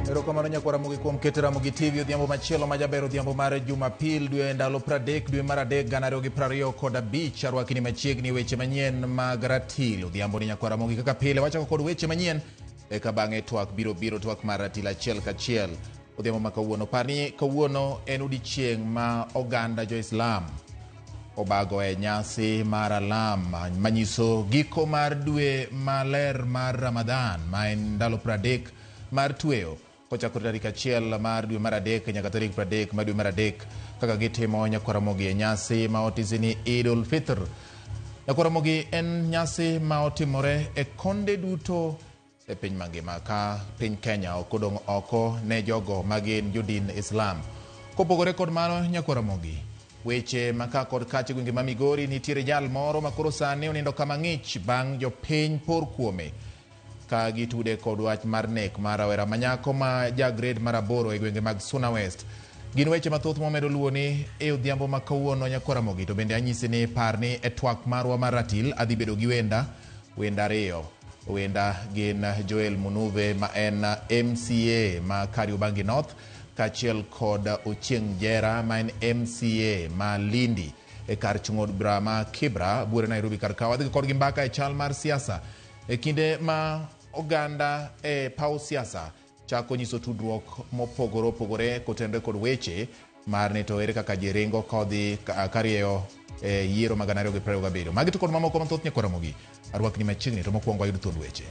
Erokamano nyakwara mugi kuom ketera mugi TV odhiambo machielo majaber odhiambo mar Jumapil dwe ndalo 30 dwe mar 3 2025 arwakini machiegni weche manyien mag Ratil odhiambo ni nyakwara mugi kaka pile wachako kod weche manyien eka bang'e twak biro twak mar Ratil achiel kachiel odhiambo ma kawuono parni kawuono en odiechieng' ma oganda jo-Islam obago e nyasi mar Alam manyiso giko mar dwe maler mar Ramadhan ma en ndalo 30 mar tweyo kochakore tarik 1 mar dwe mar 3 nyaka tarik 30 mar dwe mar 3 kaka gitimo nyakwara mogi e nyasi ma otisi ni Eid ul-Fitr. Nyakwara mogi en nyasi ma otimore e konde duto e piny mangima ka piny Kenya okodong' oko ne jogo magin jodin Islam. Kopogore kod mano nyakwara mogi weche maka kod kache gwenge ma Migori nitiere jal moro makoro sani onindo kama ng'ich bang' jopiny por kuome ka gitude kod wach mar nek mar rawera manyako ma grade mar 8 e gwenge mag Suna West. Gin weche mathoth momedo luoni e odhiambo ma kawuono nyakwara mogi to bende anyisi ni parni e twak marwa mar Ratil adhi bedo gi wenda ariyo. Wenda gin Joel Munuve ma en MCA ma Kariobangi North kachiel kod Ochieng Jera ma en MCA ma Lindi e kar chung'od Brama Kibra bure Nairobi kar kawa adhi kod gi mbaka e chal mar siasa e kinde ma oganda e paw siasa chako nyiso tudruok mopogore kotenre kod weche mar ne to ere kaka jiringo kodhi karieyo yiero mag 2027 magi to kod mamoko mathoth nyakwara mogi arwakni machiegni to mokwongo ayud thuond weche.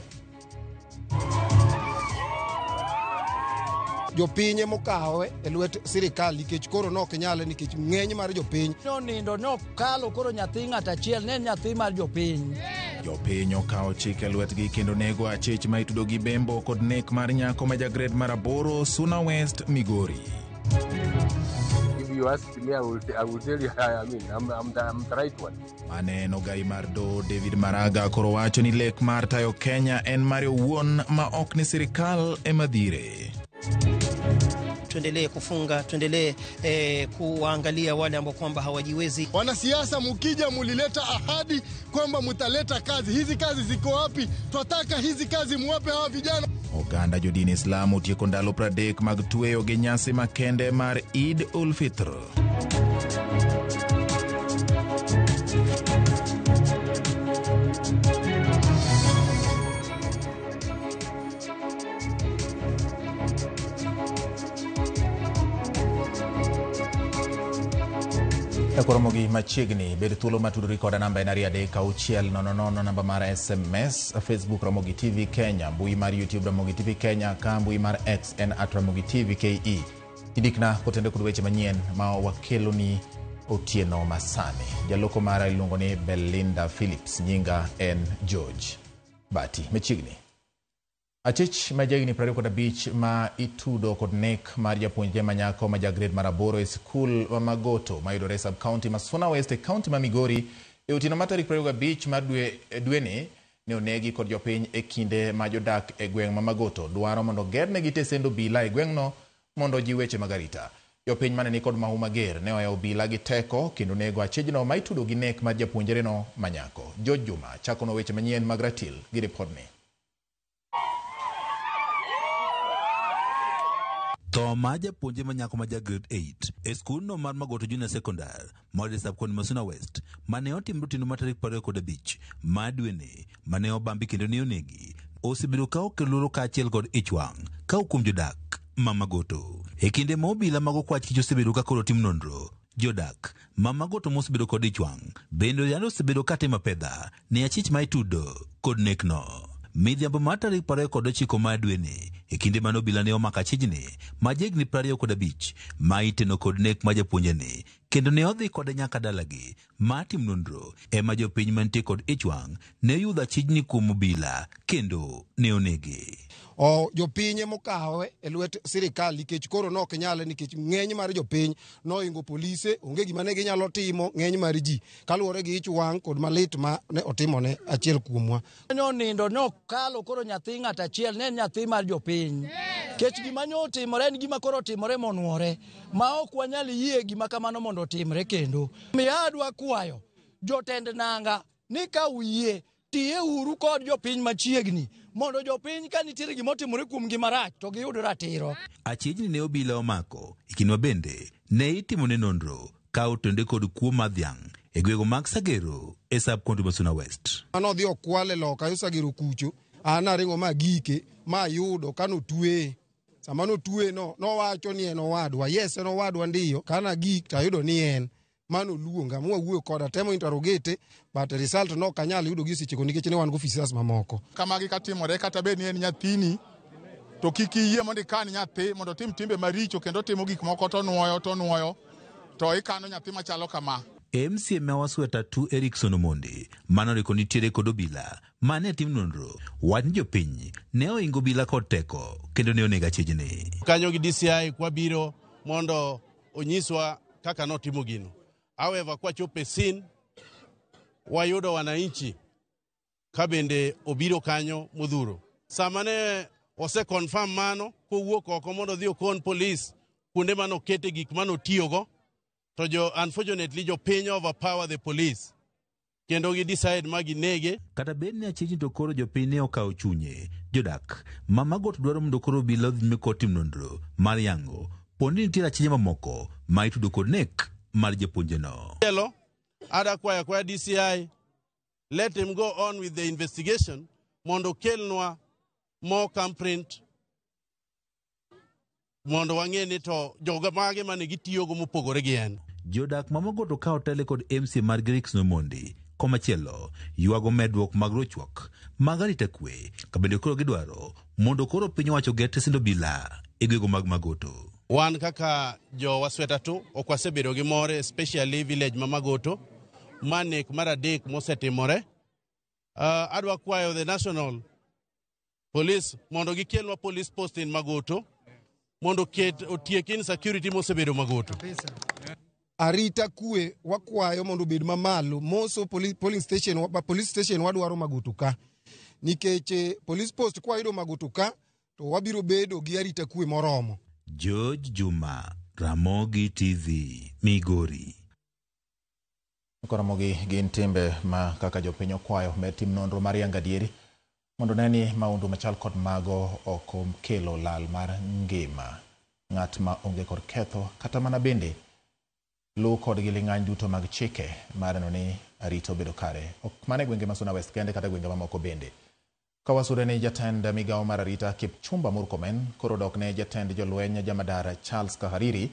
Jopiny mokawe e lwet sirikal nikech koro nok nyale nikech ng'eny mar jopiny nindo nokalo koro nyathi ng'at achiel ne nyathi mar jopiny. Jopiny okawo chik e lwetgi kendo nego achich ma itudo gi bembo kod nek mar nyako ma grade mar 8 Suna West Migori. If you ask me, I will tell you, I'm the right one. Mane nogai mar do David Maraga koro wacho ni lek mar tayo Kenya en mare owuon ma ok ni sirikal emadhire. Tuendelee kufunga, tuendelee kuangalia wale ambao kwamba hawajiwezi. Wanasiasa mukija mulileta ahadi kwamba mutaleta kazi. Hizi kazi ziko wapi? Tunataka hizi kazi muwape hawa vijana. Oganda jodin Islam otieko ndalo 30 mag tweyo gi nyasi makende mar Eid ul-Fitr. Nyakwara mogi machiegni bed thuolo matudori koda namba en 36000 namba mar SMS Facebook Ramogi TV Kenya mbui mar YouTube Ramogi TV Kenya ka mbui mar X en @Ramogi TV KE. Indikna kotende kod weche manyien ma wakelo ni Otieno Masani. Jaloko mara iluongo ni Belinda Phillips, nyinga en George Bati. Machiegni achich majagni 25 ma itudo kod nek mar japuonjre manyako ma grade mar 8 e skul ma Magoto ma yudore sub county ma Suna West e county ma Migori e otieno mar tarik 25 mar dweni ne onegi kod jopiny e kinde ma jodak e gweng' ma Magoto dwaro mondo gernegi tesendo bila e gweng'no mondo ji weche magarita. Jopiny mane ni kod mahu mager ne oyawo bila gi teko kendo nego achijno ma itudo gi nek mar japuonjre no manyako. George Juma chako no weche manyien mag Ratil gi reportni. Toma japuonje manyako ma grade 8 e skul no mar Magoto Junior Secondary mar sub-county ma Suna West mane otimre otieno mar tarik 25 mar dweni mane obambi kendo ne onegi osebedo ka okeloro kaachiel kod ichwang' ka kuom jodak ma Magoto e kinde ma obila mag okwach kich osebedo ka koro tim nonro. Jodak ma Magoto mosebedo kod ichwang' bende yande osebedo ka timo pedha ne achich ma itudo kod nekno. Midhiambo mar tarik 29 mar dweni e kinde mano obila ne omako achijni ma jegni 25 ma iteno kod nek ma japuonjeni kendo ne odhi kode nyaka dalagi ma tim nonro ema jopiny mantie kod ichwang' ne yudo achijni kuom obila kendo ne onegi. Jopiny mokawe e lwet sirikal nikech koro nok nyale nikech ng'eny mar jopiny noingo polise onge gima ne ginyalo timo ng'eny mar ji kaluwore gi ich wang' kod malit ma ne otimone achiel kuomwa. Nindo nokalo koro nyathi ng'at achiel ne nyathi mar jopiny. Kech gima ne otimore en gima koro otimore monuore ma ok wanyal yie gima kamano mondo otimre kendo. Miya adwa kwayo jotend nanga ni ka uyie tiye uru kod jopiny machiegni mondo jopiny ka nitiere gimotimore kuom gi marach to giyud ratiro. Achiegni ne obila omako ikinwa bende ne itimone nonro ka otonde kod kuo mar dhiang' e gwego mag Sagero e sub-county ma Suna West. Anodhi okwale loka yo Sagero kucho, an aringo ma gike ma yudo kano tuwe. Sama no tuwe no wacho ni en owadwa. Yes, en owadwa ndiyo. Kana gik tayudo ni en. Mano luonga mwa wuoyo koda temo interrogate but result no kanyal yudo gi seche nikech ne wan go officers mamoko. Kama gi katimore kata bed ni en nyathini to kiki yie mondo ikan nyathi mondo tim timbe maricho kendo timo gik moko to nuoyo to ikano nyathi machalo kama. MCA ma Wasweta 2 Erickson Omondi manoriko nitiere kod obila mane tim nonro wach ni jopiny ne oingo obila kod teko kendo ne onega chiegni. Kanyo gi DCI kwa biro mondo onyiswa kaka notimo gino. However, kwa chope sin wayudo wananchi kabende obiro kanyo modhuro. Samane ose confirm mano kowuok oko mondo dhi okon police kuonde mano kete gik mano tiyogo to jo unfortunately jo piny overpower the police kendo gi decide magi nege. Kata bed ni achiegni to koro jopiny ne okawo chunye jodak Magot dwaro mondo koro obila odhi nyime kod tim nonro mar yango pondi nitiere achije mamoko ma itudo kod nek mar japuonje no. Hello, ada kwa DCI, let him go on with the investigation mondo kelnwa more thumbprint mondo wang'eni to joga mage mane gitiyogo mopogore gi en. Jodak Magot okawo tele kod MC mar Erickson Omondi komachielo yuago medruok mag rochruok mag arita kwe kabende koro gidwaro mondo koro piny owacho gete sindo bila e gwego mag Magoto. Wan kaka jo Wasweta 2 okwasebedo gi more especially village ma Magoto manek mar adek mosetimore. Adwa kwayo the national police mondo gikelwa police post in Magoto mondo otiek insecurity mosebedo Magoto. Arita kwe wakwayo mondo bed mamalo moso police station wadwaro Magoto ka nikech police post kwa ido Magoto ka to wabiro bedo gi arita kwe moromo. George Juma, Ramogi TV, Migori. Ramogi gin timbe ma kaka jopiny okwayo med tim nonro mar yanga dieri mondo neni maundu machal kod mago ok kelo lal mar ngima ng'at ma onge kod ketho kata mana bende luw kod giling'any duto mag chike mar neno ni arito bedo kare ok mane gwenge ma Suna West kende kata gwenge mamoko bende. Kawasure ni jatend migawo mar arita Kipchumba Murkomen koro dok ne jatend jolweny jamadara Charles Kahariri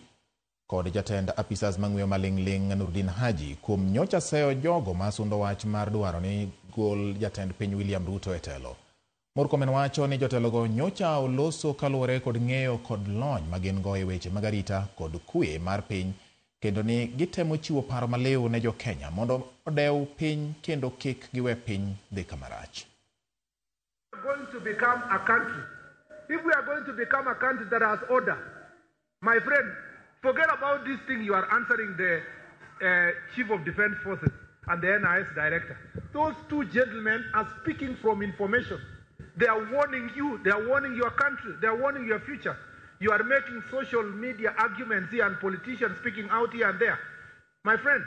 kod jatend apisas mang'weyo maling'ling Nurdin Haji kuom nyocha seyo jogo masundo wach mar dwaro ni gol jatend piny William Ruto e telo. Murkomen wacho ni jotelogo nyocha oloso kaluwore kod ng'eyo kod lony magin go e weche mag arita kod kwe mar piny kendo ni gitemo chiwo paro maliw ne jo Kenya mondo odew piny kendo kik giwe piny dhi kamarach. Going to become a country, if we are going to become a country that has order, my friend, forget about this thing you are answering the Chief of Defense Forces and the NIS Director. Those two gentlemen are speaking from information. They are warning you, they are warning your country, they are warning your future. You are making social media arguments here and politicians speaking out here and there. My friend,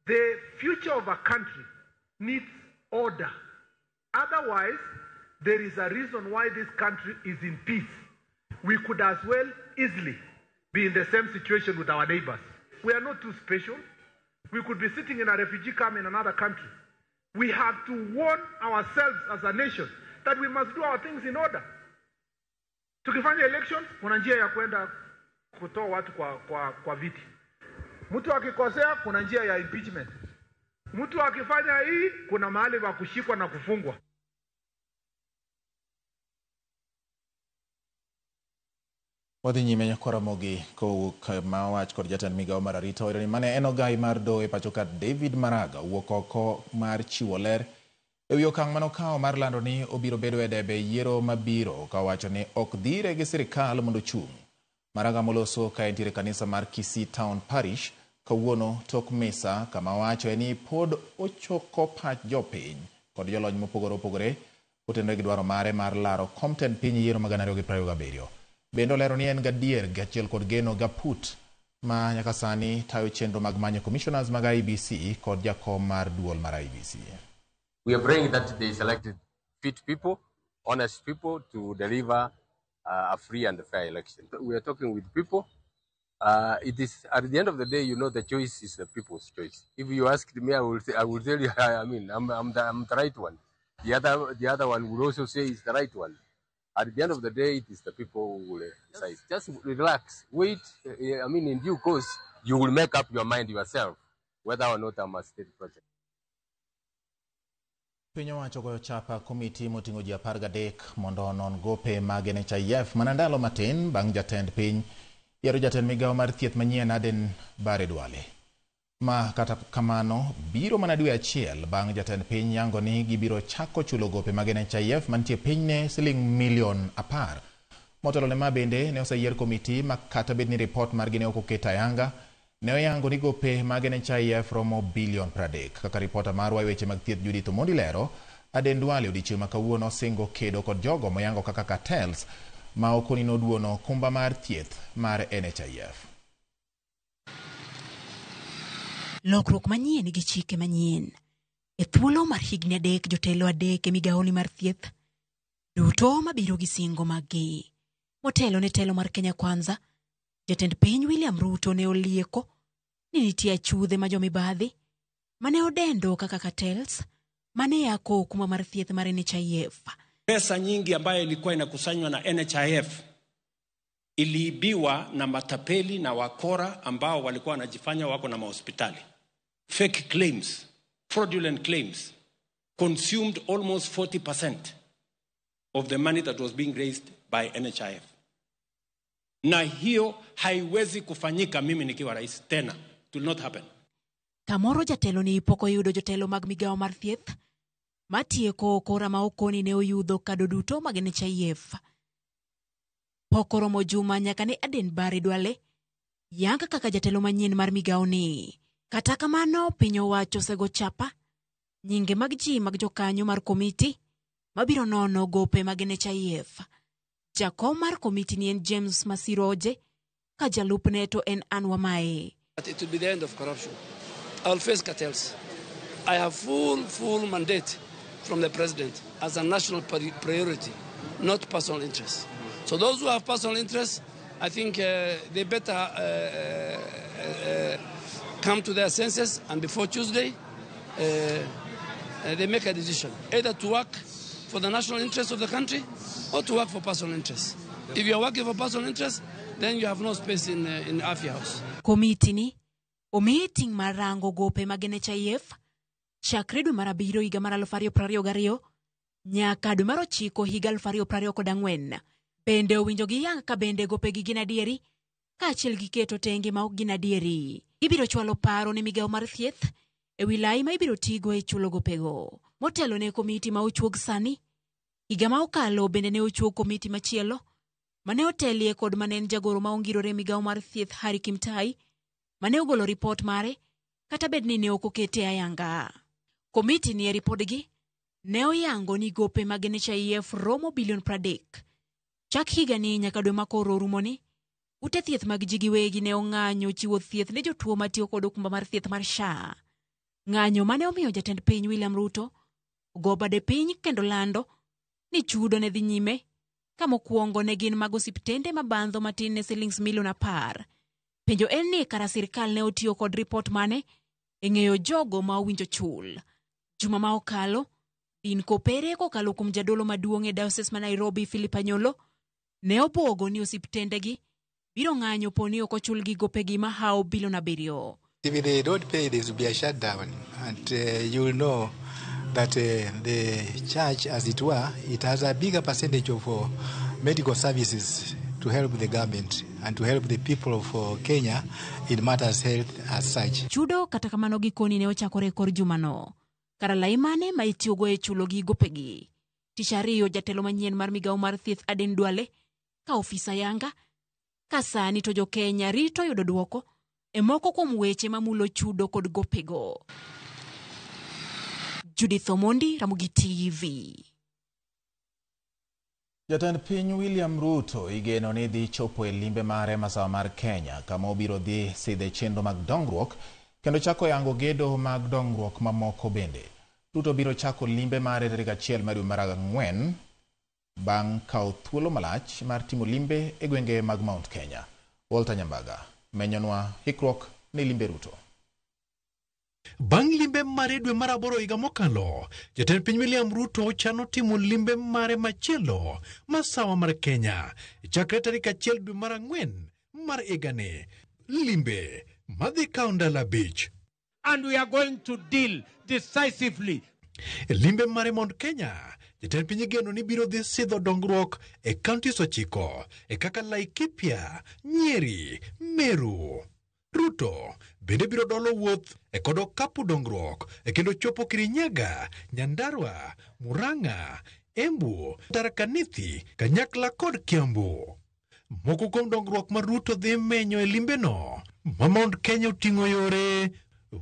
the future of a country needs order. Otherwise, there is a reason why this country is in peace. We could as well easily be in the same situation with our neighbors. We are not too special. We could be sitting in a refugee camp in another country. We have to warn ourselves as a nation that we must do our things in order. Tukifanya elections, kuna njia ya kwenda kutoa watu kwa viti. Mtu akikosea, kuna njia ya impeachment. Mtu akifanya hii, kuna mahali pa kushikwa na kufungwa. Wadhi nyime Ramogi kowuok ma wach kod jatend migawo mar arita oyudo ni mane en ogai mar doho e pacho ka David Maraga wuok oko mar chiwo ler ewi okang' manokawo mar lando ni obiro bedo e debe yiero mabiro ka wacho ni ok dhire gi sirikal mondo chung'. Maraga moloso ka entiere kanisa mar Kisii Town Parish kawuono tok misa kama wacho ni pod ochoko pach jopiny kod jolony mopogore opogore kotenore gi dwaro mare mar laro komten piny yiero mag 2027. Bendo lero ni en gadier gachiel kod geno gaput ma nyaka sani tayo chenro mag manyo commissioners mag IEBC kod jakom mar duol mar IEBC. We are praying that they selected fit people, honest people to deliver a free and fair election. We are talking with people. It is at the end of the day, the choice is the people's choice. If you asked me, I will tell you. I'm the right one. The other one will also say it's the right one. At the end of the day, it is the people who will decide. Just relax, wait. In due course, you will make up your mind yourself whether or not I'm a state project. Piny owacho goyo chapa komiti moting'o ji 13 mondo onon gope mag NHIF mana ndalo matin bang' jatend piny yiero jatend migawo mar thieth manyien Aden Bare Duale. Ma kata kamano biro mana dwe achiel bang' jatend piny yango ni gibiro chako chulo gope mag NHIF mantie pinyne $10,000,000. Motelo ne ma bende ne oseyier komiti ma kata bed ni report margi ne ok oket ayanga ne oyango ni gope mag NHIF romo $30,000,000. Kaka ripota marwa weche mag thieth Judith Omondi lero, Aden Duale odiochieng' ma kawuono singo kedo kod jogo moyango kaka cartels ma okonino duono kumba mar thieth mar NHIF. Lokruok manyien gi chike manyien. E thuolo mar higni 3 jotelo 3 e migawoni mar thieth duto mabiro gi singo maggi. Motelo ne telo mar Kenya Kwanza, jatend piny William Ruto ne olieko ni nitie achudhe ma jomibadhi mane odendo kaka cartels mane yako kuma mar thieth mar NHIF. Pesa nyingi ambayo ilikuwa inakusanywa na NHIF iliibiwa na matapeli na wakora ambao walikuwa wanajifanya wako na mahospitali. Fake claims, fraudulent claims consumed almost 40% of the money that was being raised by NHIF. Na hiyo haiwezi kufanyika mimi nikiwa rais tena. It will not happen. Kamoro jatelo ni poko yudo jotelo mag migawo mar thieth matieko kora ma okoni ne oyudo kado duto mag NHIF. Pokoro mojuma nyaka ne Aden Bare Duale yanga kaka jatelo manyien mar migawo ni. Kata kamano piny owacho sego chapa nyinge mag ji mag jokanyo mar komiti mabiro nono gope mag NHIF. Jakom mar komiti ni en James Masiroje ka jalupne to en Ann Wamae. It will be the end of corruption. I'll face cartels. I have full mandate from the president as a national priority, not personal interest. So those who have personal interest, I think they better come to their senses, and before Tuesday, they make a decision, either to work for the national interest of the country or to work for personal interest. If you are working for personal interest, then you have no space in Afya House. Komiti ni omiting marango gope mag NHIF chakre dwe mar 7 higa mar 2022 nyaka dwe mar 9 higa 2024. Bende owinjo gi yang ka bende gope gi gin adieri ka achiel gi keto tenge ma ok gin adieri. Ibiro chwalo paro ne migawo mar thieth e wilaya ma ibiro tigo e chulo gopego. Motelo ne komiti ma ochuog sani higa ma okalo bende ne ochuog komiti machielo mane otelie kod manen jagoro ma ongirore migawo mar thieth Harry Kimtai mane ogolo report mare kata bed ni ne ok okete ayanga. Komiti ni e ripodgi ne oyango ni gope mag NHIF romo $30,000,000. Chak higa ni nyaka dwe makoro rumoni ute thieth mag ji giwegi ne ong'anyo chiwo thieth ne jotuo matiyo kod okumba mar thieth mar SHA. Ng'anyo mane omiyo jatend piny William Ruto go bade piny kendo lando ni chudo ne dhi nyime ka mokwongo ne gin mag osiptende mabandho matin ne $10,000,000. Penjo en ni kara sirkal ne otiyo kod report mane e ng'eyo jogo ma owinjo chul. Juma ma okalo, Dean Kopere kokalo kuom jadolo maduong' e Diocese ma Nairobi Philip Anyolo ne obwogo ni osiptendegi biro ng'anyo poni ok ochulgi gopegi ma hawo $7,000,000. If they don't pay, there will be a shutdown, and you will know that the church, as it were, it has a bigger percentage of medical services to help the government and to help the people of Kenya in matters health as such. Chudo kata kamano gikoni ne ochakore kor jumano. Kara laimane ma itiyogo e chulo gi gopegi. Tich ariyo jatelo manyien mar migawo mar thieth Aden Duale ka ofisa yanga ka sani to jo Kenya rito yudo duoko e moko kuom weche mamulo chudo kod gopego. Judith Omondi, Ramogi TV. Jatend piny William Ruto igeno ni dhi chopo e limbe mare masawa mar Kenya kama obiro dhi sidhe chenro mag dongruok kendo chako yango gedo mag dongruok mamoko bende. Ruto biro chako limbe mare tarik 1 mar dwe mar Ang'wen bang' kawo thuolo malach mar timo limbe e gwenge mag Mount Kenya. Walter Nyambaga menyonwa hikruok ne limbe Ruto. Bang' limbe mare dwe mar 8 higa mokalo, Jatend piny William Ruto chano timo limbe mare machielo masawa mar Kenya chakre tarik 1 dwe mar Ang'wen mar higani. Limbe madhi kawo ndalo 5. And we are going to deal decisively. Limbe mare Mount Kenya, Jatend piny geno ni biro dhi sidho dongruok e counties 9 e kaka Laikipia, Nyeri, Meru. Ruto bende biro dolo wuoth e kod okapu dongruok e kendo chopo Kirinyaga, Nyandarua, Murang'a, Embu, Tharaka Nithi, kanyakla kod Kiambu. Moko kuom dongruok ma Ruto dhi menyo e limbeno ma Mount Kenya oting'o yore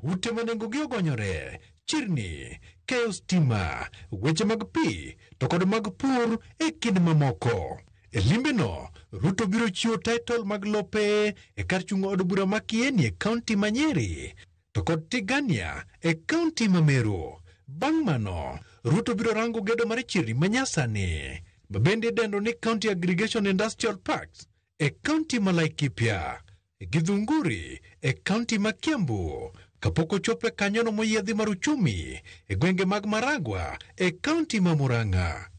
ute ma nengogi ogonyore, chirni, keyo stima, weche mag pi to kod mag pur e kind mamoko. E limbeno, Ruto biro chiwo title mag lope e kar chungo od bura ma Kieni e kaunti ma Nyeri to kod Tigania e kaunti ma Meru. Bang' mano, Ruto biro rango gedo mar chirni manyasani ma bende idendo ni County Aggregation Industrial Parks e kaunti ma Laikipia, Githunguri e kaunti ma Kiambu, kapok ochopo kanyono moyiedhi mar uchumi e gwenge mag Maragwa e kaunti ma Murang'a.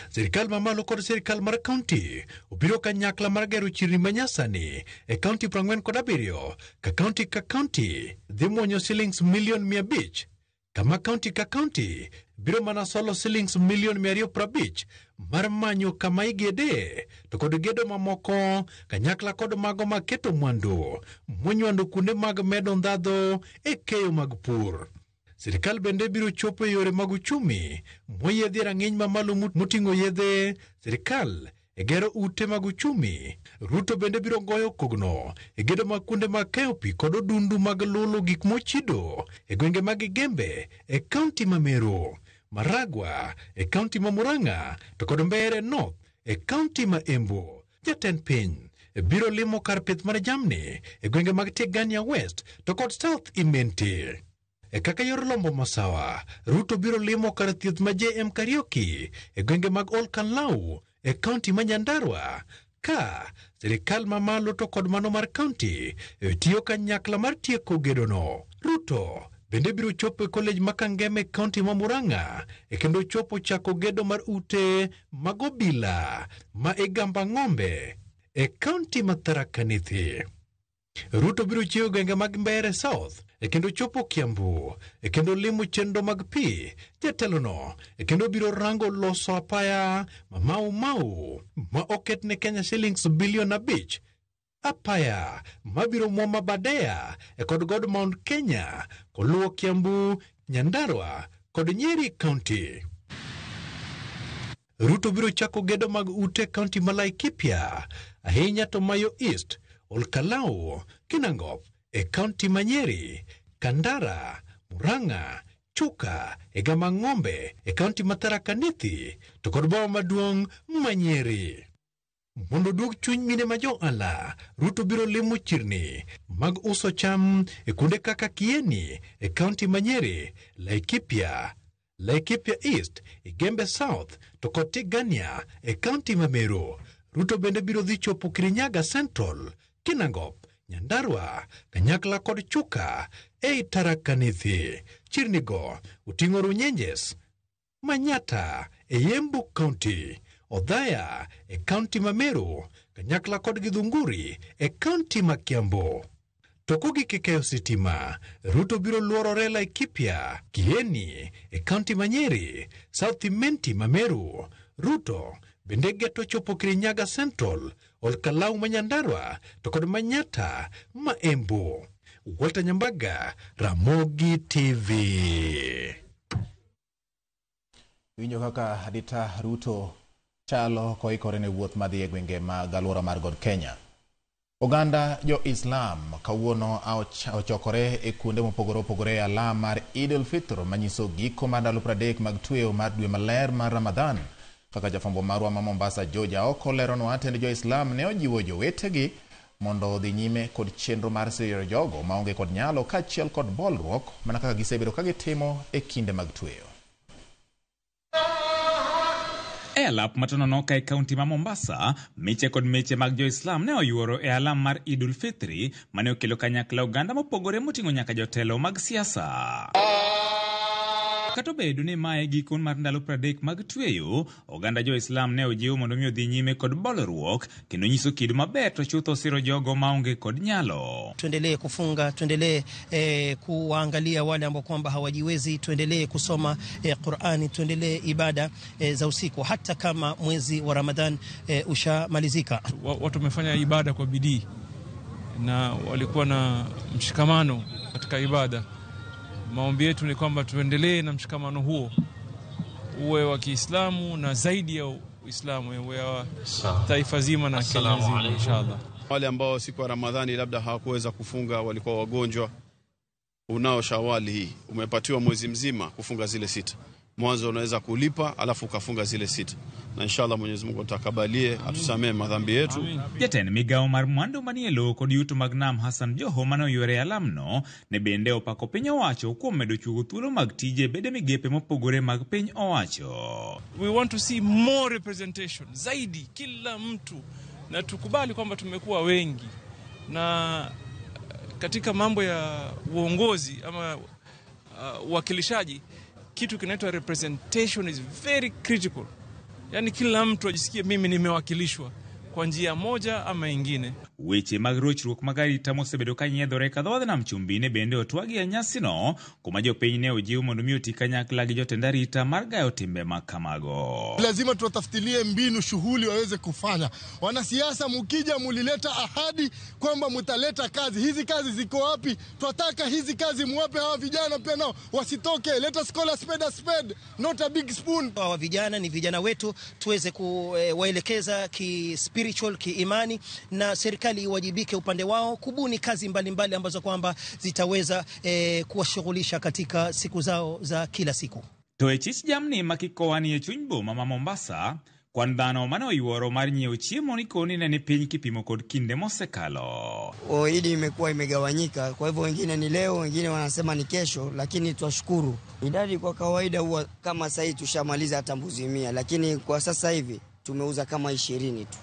Sirikal mamalo kod sirikal mar kaunti obiro kanyakla mar gero chirni manyasani e kaunti 47 ka kaunti dhi muonyo shillings milion 500, kama kaunti ka kaunti biro mana solo shillings milion 250 mar manyo kama igede to kod gedo mamoko kanyakla kod mago maketo mwandu monywando kuonde mag medo ndhadho e keyo mag pur. Sirikal bende biro chopo yore mag uchumi moyiedhi rang'iny mamalo moting'o yedhe. Sirikal e gero ute mag uchumi. Ruto bende biro goyo kogno e gedo mag kuonde mag keyo pi kod odundu mag lulo gik mochido e gwenge mag Gembe e kaunti ma Meru, Maragwa e kaunti ma Murang'a to kod Mbeere North e kaunti ma Embu. Jatend piny biro limo kar pith mar jamni e gwenge mag Tigania West to kod South Imenti. E kaka yor lombo masawa, Ruto biro limo kar thieth ma JM Kariuki e gwenge mag Olkalau e kaunti ma Nyandarua, ka sirikal mamalo to kod mano mar kaunti tiyo kanyakla mar tieko gedono. Ruto bende biro chopo e college ma Kangeme e kaunti ma Murang'a e kendo chopo chako gedo mar ute mag obila ma e Gamba Ng'ombe e kaunti ma Tharaka Nithi. Ruto biro chiwo gwenge mag Mbeere South e kendo chopo Kiambu e kendo limo chenro mag pi. Jatelono e kendo biro rango loso apaya ma Mau ma oketne Kenya shillings bilion 5, apaya ma biro muoma Badea e kod god Mount Kenya koluwo Kiambu, Nyandarua kod Nyeri County. Ruto biro chako gedo mag ute kaunti ma Laikipia, ahinya to Mayo East, Olkalau, Kinangop e kaunti ma Nyeri, Kandara, Murang'a, Chuka e Gama Ng'ombe e kaunti ma Tharaka Nithi to kod boma maduong' ma Nyeri. Mondo duog chuny mine ma joala, Ruto biro limo chirni mag uso cham e kuonde kaka Kieni e kaunti ma Nyeri, Laikipia East e Gembe South to kod Tigania e kaunti ma Meru. Ruto bende biro dhi chopo Kirinyaga Central, Kinangop, Nyandarua, kanyakla kod Chuka e Tharaka Nithi. Chirnigo uting'o Runyenjes, Manyata e Embu County, Odhaya e kaunti ma Meru, kanyakla kod Githunguri e kaunti ma Kiambu. To kogik keyo sitima, Ruto biro luorore Laikipia, Kieni e kaunti ma Nyeri, South Imenti ma Meru. Ruto bende geto chopo Kirinyaga Central, Olkalau ma Nyandarua to kod Manyata ma Embu. Walter Nyambaga, Ramogi TV. Winjo kaka Adita Ruto chalo koikore ne wuoth madhi e gwenge mag alwora mar God Kenya. Oganda jo-Islam kawuono ochokore e kuonde mopogore opogore e alam mar Eid al-Fitr manyiso giko mar ndalo 30 mag tweyo mar dwe maler mar Ramadhan. Kaka jafwambo marwa ma Mombasa Georgia Okoleronwa, atend jo-Islam ne ojiwo jowetegi mondo odhi nyime kod chenro mar siro jogo maonge kod nyalo kaachiel kod bolruok mana kaka gisebedo ka gitimo e kinde mag tweyo. Elap matononoka e kaunti ma Mombasa, miche kod meche mag jo-Islam ne oyuoro e alam mar Idul Fitri, mane okelo kanyakla oganda mopogore moting'o nyaka jotelo mag siasa. Kata obedo ni mae gikon mar ndalo 30 mag tweyo, oganda jo-Islam ne ojiwo mondo mi odhi nyime kod bolruok, kendo nyiso kido maber to chutho siro jogo maonge kod nyalo. Tuendelee kufunga, tuendelee kuangalia wale ambao kwamba hawajiwezi, tuendelee kusoma Qur'ani, tuendelee ibada za usiku hata kama mwezi wa Ramadhan ushamalizika. Watu wamefanya ibada kwa bidii na walikuwa na mshikamano katika ibada. Maombi yetu ni kwamba tuendelee na mshikamano huo, uwe wa Kiislamu na zaidi ya Uislamu, uwe wa taifa zima na Kenya nzima inshallah. Wale ambao siku ya Ramadhani labda hawakuweza kufunga, walikuwa wagonjwa, unao Shawali hii umepatiwa mwezi mzima kufunga zile 6. Mwanzo unaweza kulipa alafu ukafunga zile 6. Na inshallah Mwenyezi Mungu atakabalie, atusamee madhambi yetu. Jatend migao mar mwandu manielo kod yuto mag Nam Hassan Joho mano yore alamno ne bende opako piny owacho kuom medo chugo thuolo mag tije bede migepe mopogore mag piny owacho. We want to see more representation, zaidi kila mtu, na tukubali kwamba tumekuwa wengi, na katika mambo ya uongozi ama uwakilishaji, kitu kinaitwa representation is very critical. Yani kila mtu ajisikie mimi nimewakilishwa kwa njia moja ama ingine. Weche mag rochruok mag arita mosebedo ka nyiedhore ka dhoodh nam chumbi ne bende otwagi e nyasino, kuma jopiny ne ojiwo mondo mi oti kanyakla gi jotend arita mar gayo timbe makamago. Lazima tuwatafutilie mbinu shughuli waweze kufanya. Wanasiasa mukija mulileta ahadi kwamba mtaleta kazi. Hizi kazi ziko wapi? Tunataka hizi kazi muwape hawa vijana pia nao wasitoke. Let us call a spade a spade, not a big spoon. Hawa vijana ni vijana wetu, tuweze kuwaelekeza ki-spiritual, ki-imani, na serikali iwajibike upande wao kubuni kazi mbalimbali ambazo kwamba zitaweza kuwashughulisha katika siku zao za kila siku. To e chich jamni makikowani e chuny boma ma Mombasa, kwan dhano mane oyuoro mar nyiewo chiemo nikoni ne ni piny kipimo kod kinde mosekalo. Idi imekuwa imegawanyika, kwa hivyo wengine ni leo, wengine wanasema ni kesho, lakini twashukuru. Idadi kwa kawaida huwa kama sasa tushamaliza hata mbuzi 100, lakini kwa sasa hivi tumeuza kama 20 tu.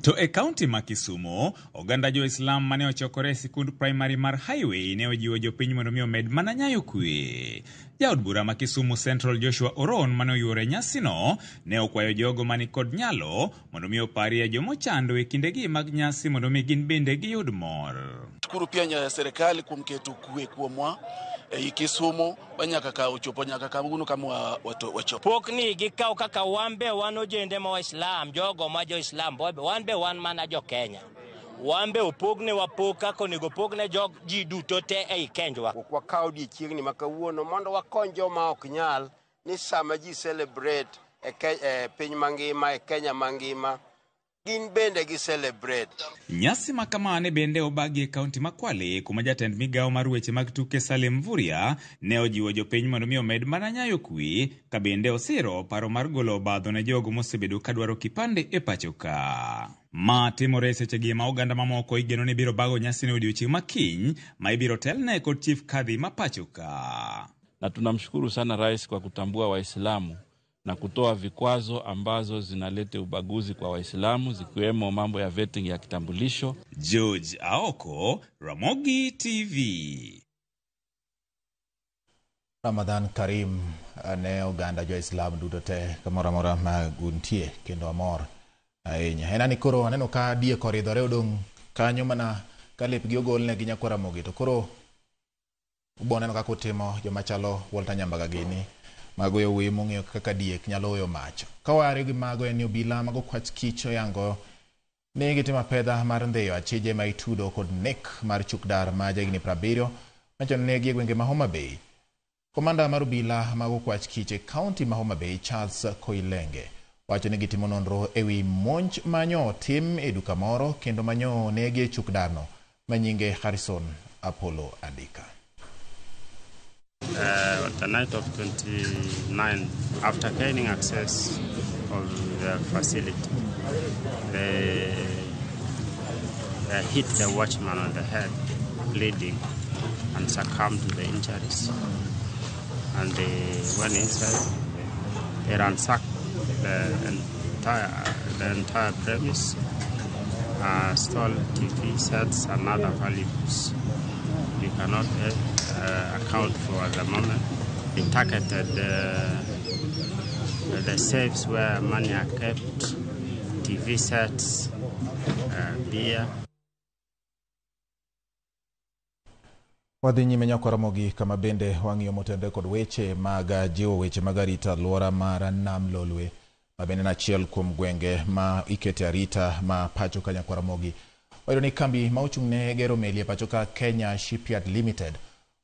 To e kaunti ma Kisumu, oganda jo-Islam mane ochokore sikund primary mar Highway ne ojiwo jopiny mondo mi omed mana nyayo kwe. Jaod bura ma Kisumu Central Joshua Oron mane oyuore nyasino ne okwayo jogo mani kod nyalo mondo mi oparie jomochando e kindegi mag nyasi mondo mi gin bende giyud mor. Shukuru pia serikali kumketu kwe kuomwa Kisumu banyaka ka uchopo nyaka ka unu kama wacho pokni gikao kaka wambe wano jende ma Islam jogo ma jo Islam bobe wanbe wan mana jo Kenya wambe upogne wapoka konigo pogne jog ji duto te ei Kenya kwa kaudi chiegni makawuono mondo wakonjo ma ok nyal ni sama ji celebrate piny mangima e Kenya mangima gin bende gi celebrate. Nyasi makamane bende obagi e kaunti ma Kwale, kuma jatend migao mar weche mag tuke Salim Mvurya ne ojiwo jopiny mondo mi omed mana nyayo kwe, ka bende osiro paro mar golo obadho ne jogo mosebedo kadwaro kipande e pachoka. Ma timore sechegi ma oganda mamoko igeno ni biro bago nyasi ne odiochieng' makiny ma ibiro telne kod Chief Kadhi ma pachoka. Na tunamshukuru sana rais kwa kutambua Waislamu na kutoa vikwazo ambazo zinalete ubaguzi kwa Waislamu, zikiwemo mambo ya vetting ya kitambulisho. George Aoko, Ramogi TV. Ramadan Karim ne oganda jo-Islam duto te kamora maguntie kendo amor ahinya. Enani koro aneno ka die koridore odong' kanyo mana ka lepgi ogol ne gi nyakwa Ramogi, to koro uboneno kaka utimo joma chalo Walter Nyambaga gini magoyo wuoyi mong'eyo kaka diek nyalo oyo mach. Kaware gi mago en obila mago kwach kich oyango ne gitimo pedha mar ndheyo achije ma itudo kod nek mar chukdar ma jagni 70 machon ne gi gwenge ma Homa Bay. Komanda mar obila mago kwach kich e kaunti ma Homa Bay Charles Koilenge wacho ni gitimo nonro ewi monj manyo tim e duka moro kendo manyo ne gi chukdarno manyinge Harrison Apollo Andika. The night of 29, after gaining access of the facility, they hit the watchman on the head, bleeding, and succumbed to the injuries. And they went inside, they ransacked the entire premise, stall TV sets and other valuables. We cannot account for at the moment. We targeted the safes where money are kept, TV sets, beer. Wadhi nyime Nyakoromogi kama bende wang'iyo motende kod weche mag jiwo weche mag arita alwora mar Nam Lolwe. Mabende na achiel kuom gwenge ma ikete arita ma pacho ka Nyakoromogi. Wayudo ni kambi ma ochung'ne gero meli e pacho ka Kenya Shipyard Limited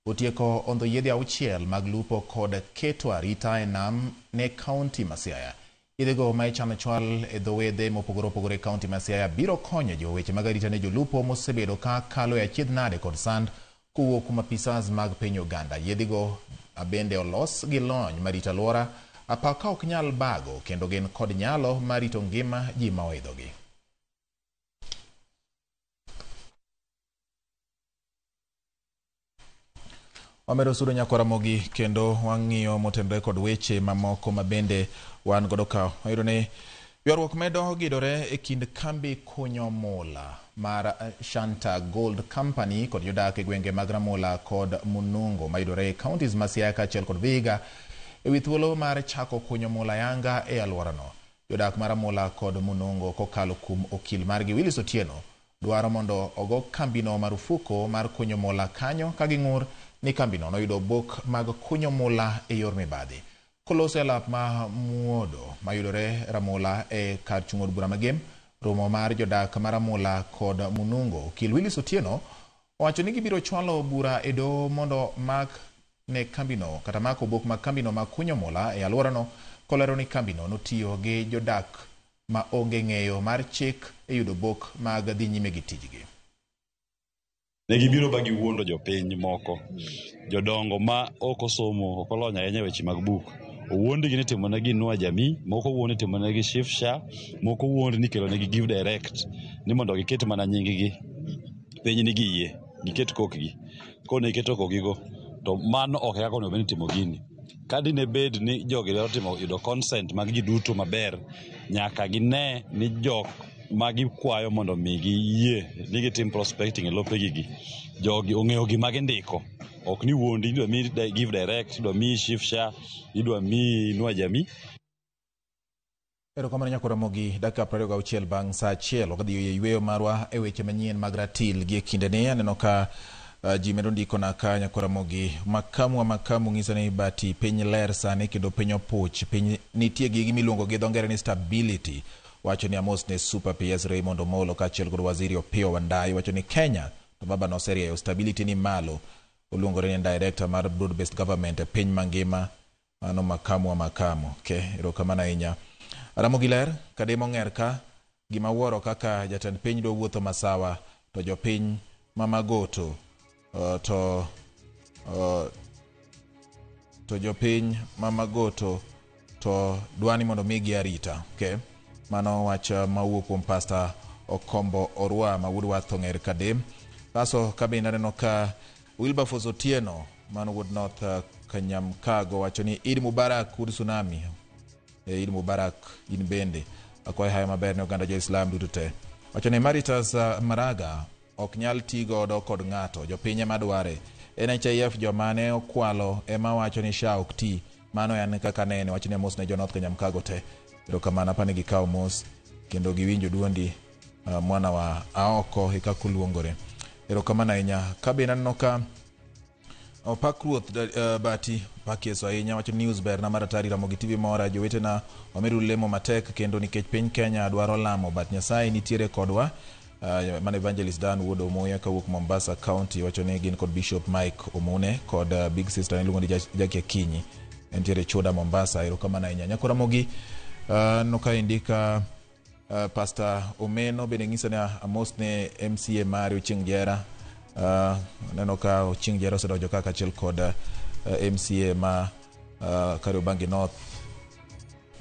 otieko ondho yedhe auchiel mag lupo kod keto arita e nam ne kaunti ma Siaya. Yedhego ma ichano chwal e dho wedhe mopogore opogore kaunti ma Siaya biro konyo jiwo weche mag arita ne jolupo mosebedo ka kalo e achiedh nade kod sand kowuok kuom apisas mag piny Uganda. Yedhigo bende olos gi lony marito alwora apaka ok nyal bago kendo gin kod nyalo marito ngima ji ma oidhogi. Wamedo sudo Nyakoromogi kendo wang'iyo motendore kod weche mamoko mabende wan godo ka. Wayudo ni ywaruok medo gidore e kind kambi kunyo mula mar Shanta Gold Company kod jodak e gwenge mag Ramola kod Munungo mayudore e counties ma Siaya kaachiel kod Vihiga e wi thuolo mar chako kunyo mula yanga e alworano. Jodak mar Ramola kod Munungo kokalo kuom okil margi Willis Otieno dwaro mondo ogo kambino marufuku mar kunyo mula kanyo ka ging'ur ni kambino noyudo bok mag kunyo mula e yor mibadhi. Koloso e lap ma muodo mayudore Ramola e kar chung' od bura magem romo mar jodak mar Ramola kod Munungo. Okil Willis Otieno owacho ni gibiro chwalo bura e doho mondo mak ne kambino kata mako bok mag kambino mag kunyo mula e alworano kolero ni kambino notiyo gi jodak ma onge ng'eyo mar chik e yudo bok mag dhi nyime gi tijgi. Negibiro bagi wuondo jopiny moko jodongo ma ok osomo ok olony ahinya weche mag buk. Owuondgi ni timonegi Inua Jamii, moko wuondi timonegi SHIF-SHA, moko wuondi ni kelonegi Give Direct ni mondo giket mana nyinggi piny ni giyie giket kokgi. Kone iketo kokgigo to mano ok kaka onego ni timo gini. Kadine bed ni jogi timo yudo consent mag ji duto maber, nyaka gine ni jok magi kwayo mondo migi yie ni gitim prospecting e lopegi jogi ong'eyo gima gindiko. Ok ni wuondi idwa mi Give Direct, idwa mi SHIF-SHA, idwa mi Inua Jamii. Erokamano Nyakoromogi, dakika 26 bang' saa achiel wakadhi yweyo marwa e weche manyien mag ratil gi kindene. Aneno ka ji medo ndiko na ka Nyakoromogi makamu ng'iso ni bati piny ler sani kendo piny opuch, piny nitie gigi miluongo gi dho ngere ni stability. Wacho ni Amos ne Super PS Raymond Omolo kaachiel kod waziri Opiyo Wandayi wacho ni Kenya to baba noserieyo stability ni malo. Oluongore ni director mar broad based government e piny mangima mano makamu. Erokamano ahinya. Ramogi ler kademo ng'er ka gima wuoro kaka jatend piny do wuotho masawa to jopiny mamagoto to jopiny mamagoto to dwani mondo migi arita. Mano wacha mawuok kuom Pastor Okombo Orwa ma wuod Watho ng'er kadem. Kaso kabinde aneno ka Wilberforce Otieno mano wuod North Kanyamkago wacho ni Eid Mubarak kud tsunami. Eid Mubarak in bende akwayo haya maber ne oganda jo-Islam duto te. Wacho ni Emeritus Maraga ok nyal tigodo kod ng'ato, jopinye madware. NHIF jomane okwalo ema wacho ni SHA ok ti. Mano yan kaka nene wacho ni mos ne jo-North Kanyamkago te. Erokamano apani gikawo mos kendo giwinjo duondi mwana wa Aoko hikakuluongore. Erokamano ahinya. Kabinde aneno ka Opak Ruoth Bati pakieso ahinya wacho news ber na maratari Ramogi TV mora jowetena wameru lemo matek kendo nikech piny Kenya dwaro lamo bat Nyasaye nitiere kodwa. Man Evangelist Dan Wuod Omoya kawuok Mombasa County wacho ni gin kod Bishop Mike Omune kod Big Sister niluongo ni Jackie Akinyi entiere Choda Mombasa. Erokamano ahinya. Nyakoromogi noka indika Pastor Omeno bende ng'iso ni Amos ne MCA Mario Chieng' Jera. Neno ka Chieng' Jera osedonjo kaka achiel kod MCA ma Kariobangi North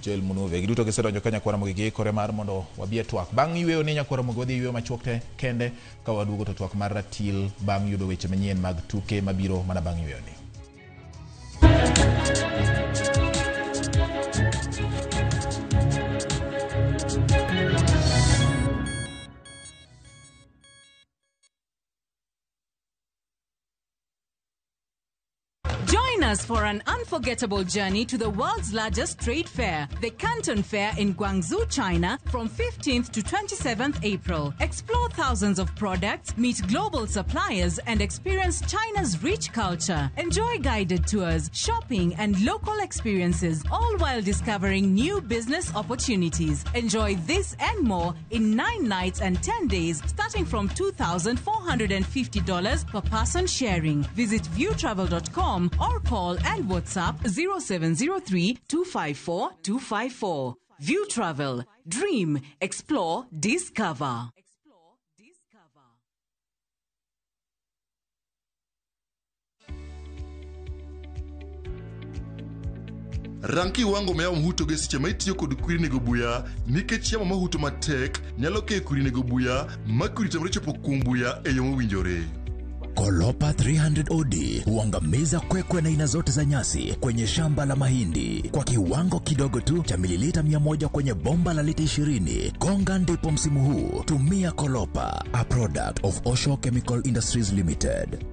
Joel Munuve. Giduto gisedonjo ka Nyakoromogi giikore mar mondo wabie twak. Bang' yweyo ni Nyakoromogi wadhi yweyo machuok te kende ka waduogo to twak mar ratil bang' yudo weche manyien mag tuke mabiro mana bang' yweyo ni. Join us for an unforgettable journey to the world's largest trade fair, the Canton Fair in Guangzhou, China, from 15th to 27th April. Explore thousands of products, meet global suppliers, and experience China's rich culture. Enjoy guided tours, shopping, and local experiences, all while discovering new business opportunities. Enjoy this and more in 9 nights and 10 days, starting from $2,450 per person sharing. Visit viewtravel.com or call and WhatsApp 0703 254 254. View Travel. Dream, explore, discover. Ranki wango mea mhuto ge siche maitiyo kod kwiri nego buya nikech yamo mahuto matek nyalo ke kwiri nego buya makwiri tamrecho po kumbuya e yomo winjore. Kolopa 300 OD huangamiza kwekwe na aina zote za nyasi kwenye shamba la mahindi kwa kiwango kidogo tu cha mililita 100 kwenye bomba la lita 20. Konga ndipo msimu huu. Tumia Kolopa, a product of Osho Chemical Industries Limited.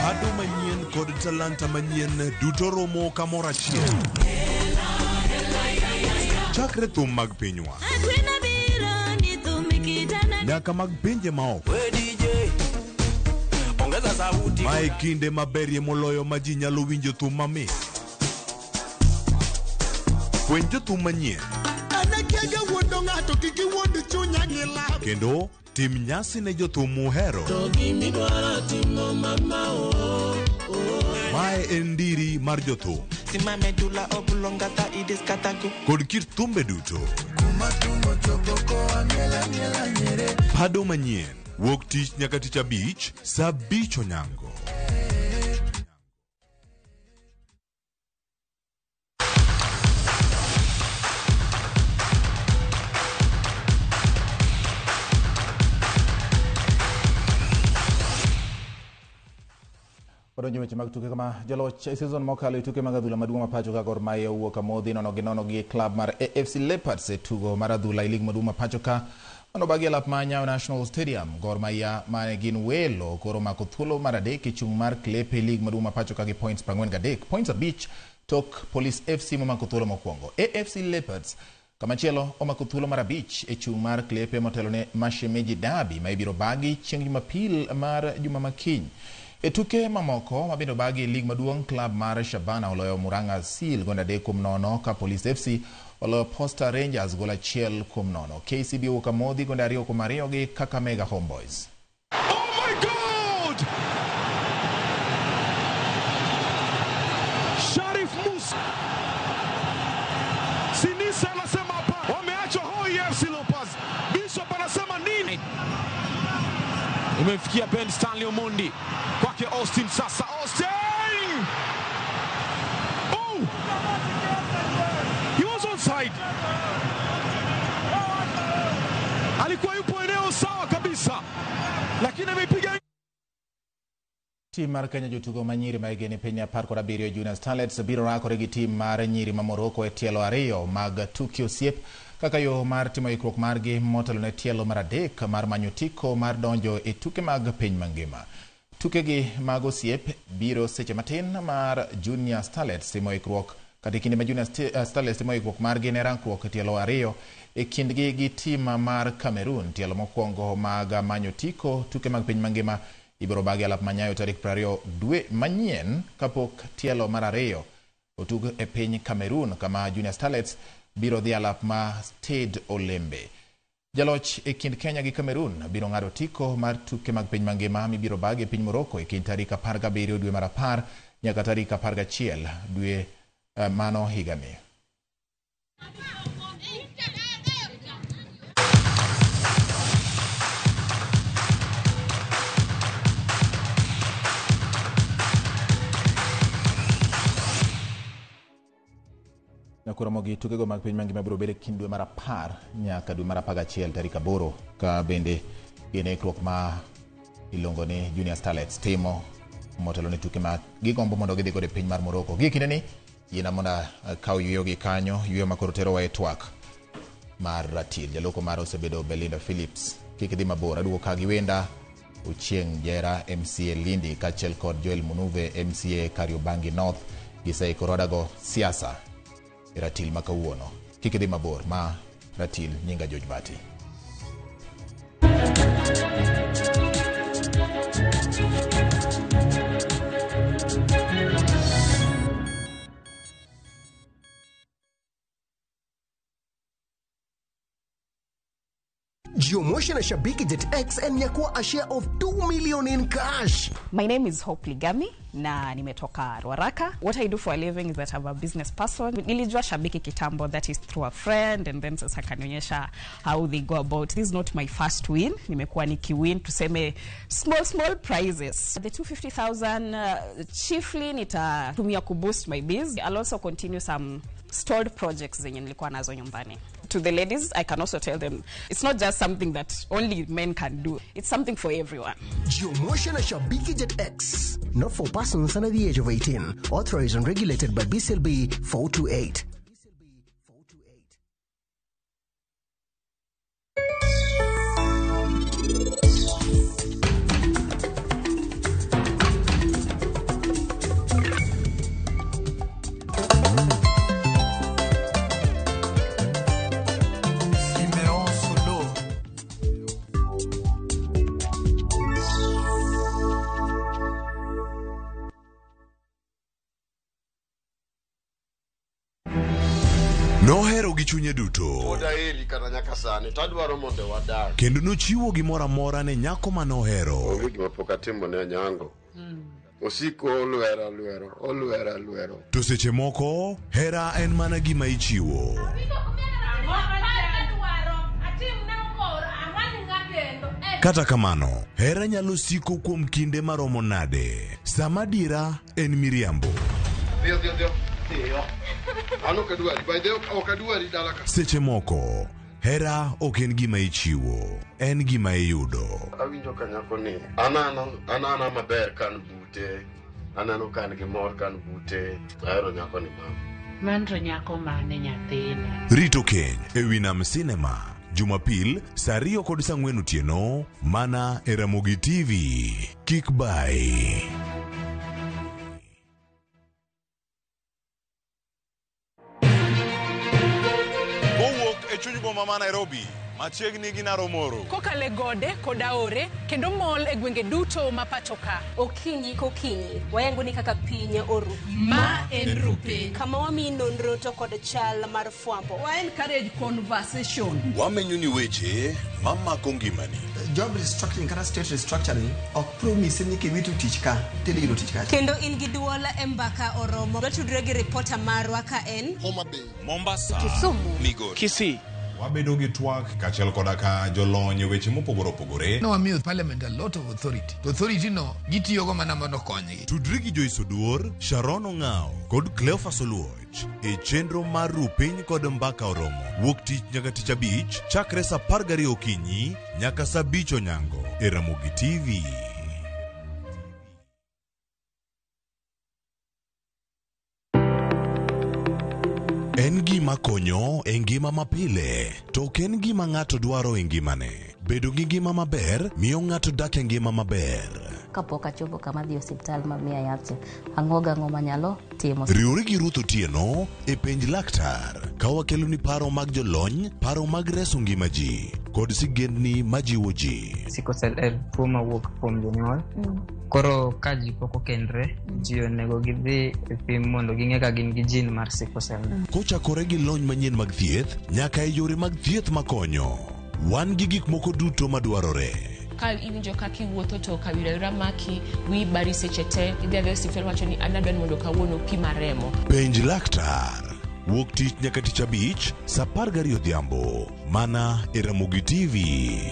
Pado manyien kod talanta manyien duto romo kamoro achiel. Chakre thum mag pinywa nyaka mag pinje maoko. Mae kinde maberie moloyo ma ji nyalo winjo thum mamit. Puonj jothum manyien kendo tim nyasi ne jothum muhero. Mae en ndiri mar jothum kod kit thumbe duto. Pado manyien wuok tich nyaka tich abich saa 5 onyango. Wadonjo weche mag tuke kama jaloch season mokalo tuke mag adhula maduong' ma pacho ka Gor Mahia owuok amodhi nono gi club mar AFC Leopards e tugo mar adhula e lig maduong' ma pacho ka mano bagi alap ma Nyayo National Stadium. Gor Mahia mane gin welo koro mako thuolo mar adek e chung' mar Klepe lig maduong' ma pacho ka gi points 43, points abich tok Police FC momako thuolo mokwongo. AFC Leopards kamachielo omako thuolo mar abich e chung' mar Klepe motelo ne Mashemeji Derby ma ibiro bagi chieng' Jumapil mar juma makiny. E tuke mamoko mabendo bagi lig maduong' club mar Shabana oloyo Murang'a Seal gonda 3-0 ka Police FC oloyo Posta Rangers gola 1-0. KCB owuok amodhi gonda 2-2 gi Kakamega Homeboys. Oh my God! Sharif Musa Sinisa anasema hapa wameachwa hoi AFC Leopards. Bishop anasema nini? Umemfikia Ben Stanley Omondi kwake Austin sasa. Austin! Oh! He was onside. Alikuwa yupo eneo sawa kabisa, lakini amepiga. Tim mar Kenya jotugo manyiri ma igeni piny 17 Junior Starlets biro rakore gi tim mar nyiri ma Morocco e tielo ariyo mag tuke osiep kaka yo mar timo ikruok margi motelo ne tielo mar adek mar manyo tiko mar donjo e tuke mag piny mangima. Tukegi mag osiep biro seche matin mar Junior Starlets timo ikruok kata kinde ma Junior Starlets timo ikruok margi ne rakruok tielo ariyo e kindgi gi tim mar Cameroon. Tielo mokwongo mag manyo tiko tuke mag piny mangima ibiro bagi alap manyayo tarik 20 dwe manyien kapok tielo mar ariyo otug e piny Cameroon kama Junior Starlets biro dhi alap ma Stade Olembe. Jaloch e kind Kenya gi Cameroon biro ng'ado tiko mar tuke mag piny mangima mibiro bagi e piny Morocco e kind tarik 17 dwe mar 10 nyaka tarik 11 dwe mano higani. Nakuramogi tukego mag piny mangima biro bedo kind dwe mar 10 nyaka dwe mar 11 tarik 8 ka bende gin ikruok ma iluongo ni Junior Starlets timo motelo ne tuke ma gigombo mondo gidhi kode piny mar Morocco. Gi kinde ni yina monda kaw yuyo gi kanyo yuyo makoro tero wa e twak mar ratil. Jaloko mar osebedo Belinda Phillips kik dhi mabor. Aduogo ka gi wenda Ochieng Jera MCA Lindi kaachiel kod Joel Munuve MCA Kariobangi North giseikorodago siasa e ratil ma kawuono. Kik dhi mabor, ma ratil nyinga George Bati. Jiomoshi na Shabiki.X and nyakua a share of 2 million in cash. My name is Hope Ligami na nimetoka Ruaraka. What I do for a living is that I'm a business person. Nilijua Shabiki kitambo, that is through a friend, and then sasa kanionyesha how they go about. This is not my first win. Nimekuwa nikiwin tuseme small prizes. The 250,000 chiefly nitatumia kuboost my biz. I'll also continue some stalled projects zenye nilikuwa nazo nyumbani. To the ladies, I can also tell them it's not just something that only men can do. It's something for everyone. Jiomoshi na Shabiki.X. Not for persons under the age of 18. Authorized and regulated by BCLB 428. Nohero gi chunye duto. Oda eli kata nyaka sani tadwaro mondo wadak. Kendo nochiwo gimoro amora ne nyako ma nohero. Onge gima pok atimo ne nyango. Osiko olwero. To seche moko hera en mana gima ichiwo. Kata kamano, hera nyalo siko kuom kinde maromo nade. Sama dira en miriambo. Dio. Ano kadwari, by the okadwari dalaka. Seche moko, hera ok en gima ichiwo, en gima iyudo. Awinjo kanyako ni, anana maber kan bute, anano kan gimor kan bute, ahero nyako ni mama. Manro nyako mane nyathina. Rito keny e Winam Cinema, Jumapil, saa 2 kod saa 4 otieno, mana e Ramogi TV. Kik bai. Chuny boma ma Nairobi, machiegni gi Naromoro. Kokale gode koda ore kendo mol e gwenge duto ma pachoka. Okinyi kokinyi wayango ni kaka pinye oru. Ma en rupe. Kama wami nonro to kod chal mar fwambo. Wa encourage conversation. Wamenyo ni weche mamako ngimani. Job restructuring kata state restructuring ok promise ni ke witu tich ka tele yiro tich ka. Kendo in gi duola embaka oromo. Watudre gi reporter marwa ka en Homa Bay, Mombasa, Kisumu, Migori, Kisii. Wabedo gi twak kachiel koda ka jolony weche mopogore opogore. No wamiyo parliament a lot of authority. Authority no gitiyogo mana mondo konygi. Tudri gi Joyce Oduor, Sharon Ong'ao kod Cleophas Oluoch e chenro mar Rupiny kod Mbaka Oromo. Wuok tich nyaka tich abich chakre saa 12 okinyi nyaka saa 5 onyango e Ramogi TV. En gima konyo e ngima mapile, to en gima ng'ato dwaro e ngimane. Bedo gi ngima maber miyo ng'ato dak e ngima maber. Kapok achopo kama dhi osiptal mamiya yath, ang'o manyalo timo. Riwri gi Ruth Otieno e penj laktar, ka wakelo ni paro mag jolony, paro mag reso ngima ji, kod sigendni majiwo ji. Sickle cell en tuo mawuok kuom jonyuol. Koro ka ji pok okendre, ji onego gidhi e pim mondo ging'e ka gin gi jin mar sickle cell. Kochakore gi lony manyien mag thieth, nyaka e yore mag thieth makonyo. Wan gi gik moko duto madwarore. Ka iwinjo kaka iwuotho to kawira maki wi bari seche te idhi adhi osiptal wacho ni an adwani mondo kawuono pima remo. Penj laktar. Wuok tich nyaka tich abich saa 12 odhiambo mana e Ramogi TV.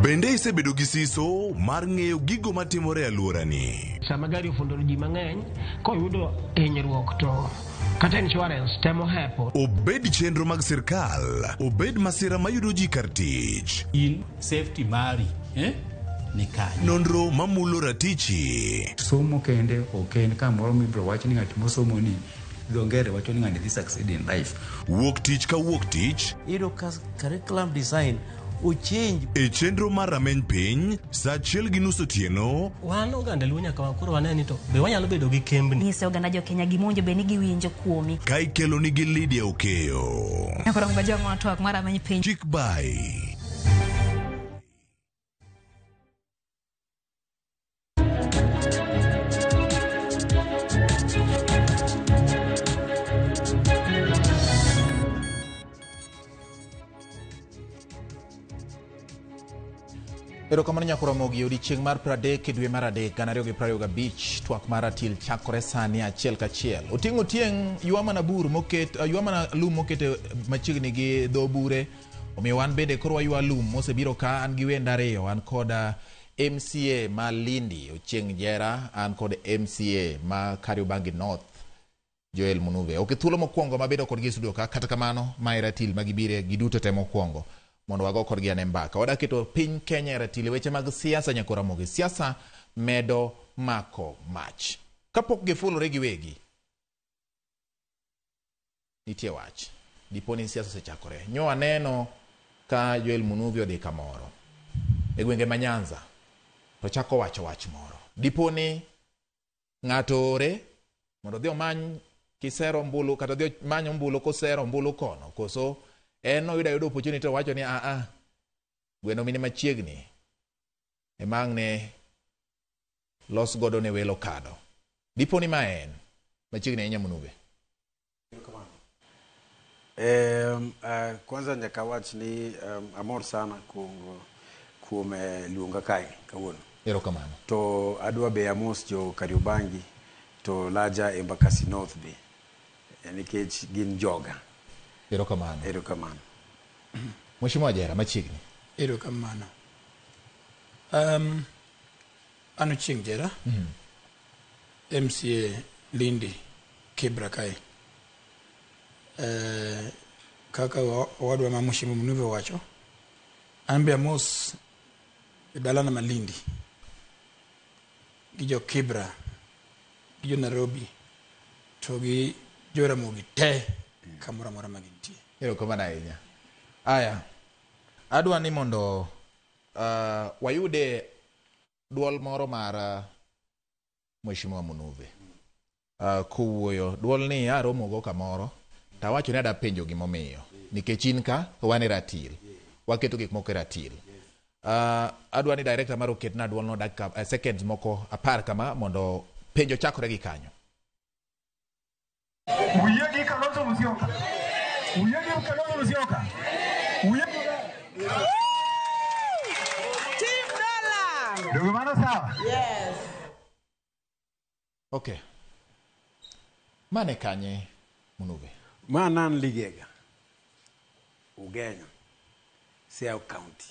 Bende isebedo gi siso mar ng'eyo gigo matimore e alworani. Sama gari ofundo ji mang'eny koyudo hinyruok to kata insurance temo hepo. Obed chenro mag sirkal, obed masira mayudo ji kar tich. In safety mari, ni kanyo. Nonro mamulo ratichi. Somo kende ok en kamoro mibro wach ni ng'at mosomo ni Dongere wacho ni ng'ani dhi succeed in life. Wuok tich ka wuok tich. Iyudo ka curriculum design uchange. E chenro mar rameny piny, sa 1:30 otieno. Wan oganda luo nyaka wakoro waneni to be wanyalo bedo gi kembni. Nyise oganda jo Kenya gimonjo be ni giwinjo kuomi. Ka ikelo ni gi Lydia Okeyo. Nyakoro ngajo ng'ato mar rameny piny. Chick by. Erokamano nyakoro mogi odiochieng' mar 30 dwe mar 3 2025 twak mar Ratil chakore sani achiel kachiel. Oting'o tieng' ywa mana lum moket machiegni gi dho bure. Omiyo wan bende koro waywa lum mosebiro ka an gi wenda ariyo, an kod MCA ma Lindi Ochieng' Jera, an kod MCA ma Kariobangi North Joel Munuve. Thuolo mokwongo mabedo kod gisudo ka kata kamano ma Ratil magibire giduto te mokwongo mondo wago kodgi ane mbaka. Wadaketo piny Kenya Ratil weche mag siasa nyakora mogi. Siasa medo mako mach. Kapok gifulore giwegi. Nitie wach. Diponi siasa sechakore. Nyo aneno ka Joel Munuvi odhi kamoro. E gwenge ma Nyanza. To chako wacho wach moro. Diponi ng'ato ore mondo dhi omany kisero mbulu kata dhi manyo mbulu kosero mbulu kono. Koso en oyudo opportunity wacho ni gweno mine machiegni emang'ne los godo ne welo kado. Diponi ma en machiegni ahinya Munuve. Kwanza nyaka wach ni amor sana kuom luonga kae kawuono. Erokamano. To adwa be amos jo Kariobangi to laja Embakasi North be. Nikech gin joga. Erokamano. Erokamano. Mheshimiwa Jera machiegni. Erokamano. An Ochieng' Jera. MCA Lindi Kibra kae. Kaka wadwa ma Mheshimiwa Munuve wacho. An be amos e dalana ma Lindi. Gi jo Kibra, gi jo Nairobi, to gi Joramogi te kamora mora magintie. Erokamano ahinya. Aya. Adwa ni mondo wayude duol moro mar Mheshimiwa Munuve. Kuwuoyo duol ni aromogo kamoro. Tawacho ni ada penjo gimomiyo. Nikech in ka wan e Ratil. Waketo gik moko e Ratil. Adwa ni director mar oketna duol no dakika seconds moko 10 kama mondo penjo chakore gi kanyo. Uyegi Kalonzo Musyoka. Uyegi Kalonzo Musyoka. Team Dollar. Ndugu mano sawa? Yes. Okay. Mane kanye Munuve? Manan Ligega. Ugenya. Siaya County.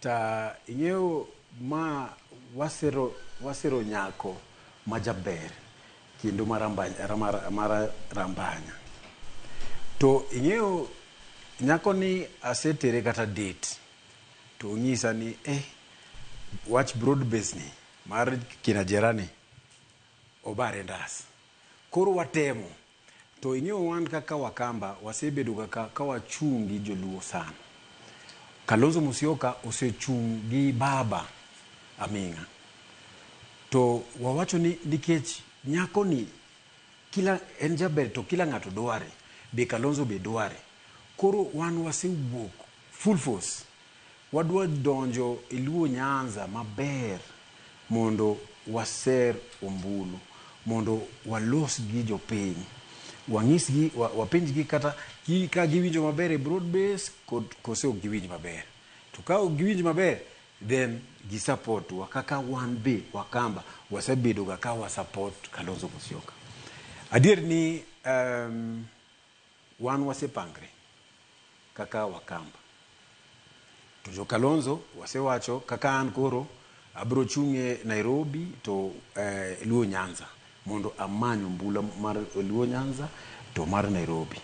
Ta ing'eyo ma wasero nyako majaber kendo mara rambanya. To ing'eyo nyako ni asetere kata date. To ng'isa ni watch broad base ni mar kina Jerani obare ndas. Koro watemo. To ing'eyo wan kaka Wakamba wasebedo ka wachungi joluo sana. Kalonzo Musyoka osechungi baba Aming'a. To wawacho ni nikech nyako ni kila en jaber to kila ng'ato dware. Be Kalonzo be dware. Koro wan wasewuok full force. Wadwa donjo e Luo Nyanza maber mondo waser ombulu. Mondo walos gi jopiny. Wang'is gi wapenj gi kata ka giwinjo maber e broad base kose ok giwinjo maber. To ka ok giwinjo maber then gi support wa kaka wan be Wakamba wasebedo ka wa support Kalonzo Musyoka. Adier ni wan wasepangre kaka Wakamba. To jo Kalonzo wasewacho kaka an koro abro chung'e Nairobi to Luo Nyanza mondo amanyo mbula mar Luo Nyanza to mar Nairobi.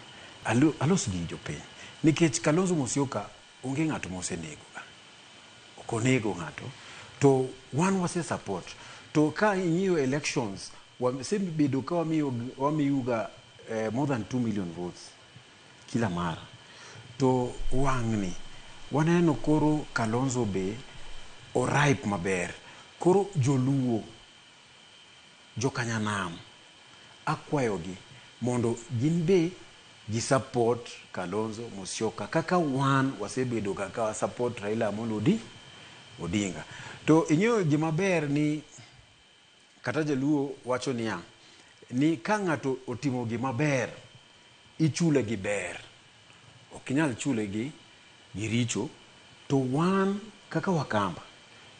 Alos gi jopiny. Nikech Kalonzo Musyoka onge ng'ato mosenego. Ok onego ng'ato. To wan wase support. To ka ing'iyo elections wasebedo ka wamiyuga more than 2 million votes kila mara. To wang'ni waneno koro Kalonzo be oripe maber. Koro joluo, jokanyanam, akwayogi mondo gin be gi support Kalonzo Musyoka kaka wan wasebedo kaka support Raila Amolo Odinga. To ing'eyo gima ber ni kata jaluo wacho niya, ni ka ng'ato otimo gima ber ichule gi ber, ok inyal chule gi richo. To wan kaka Wakamba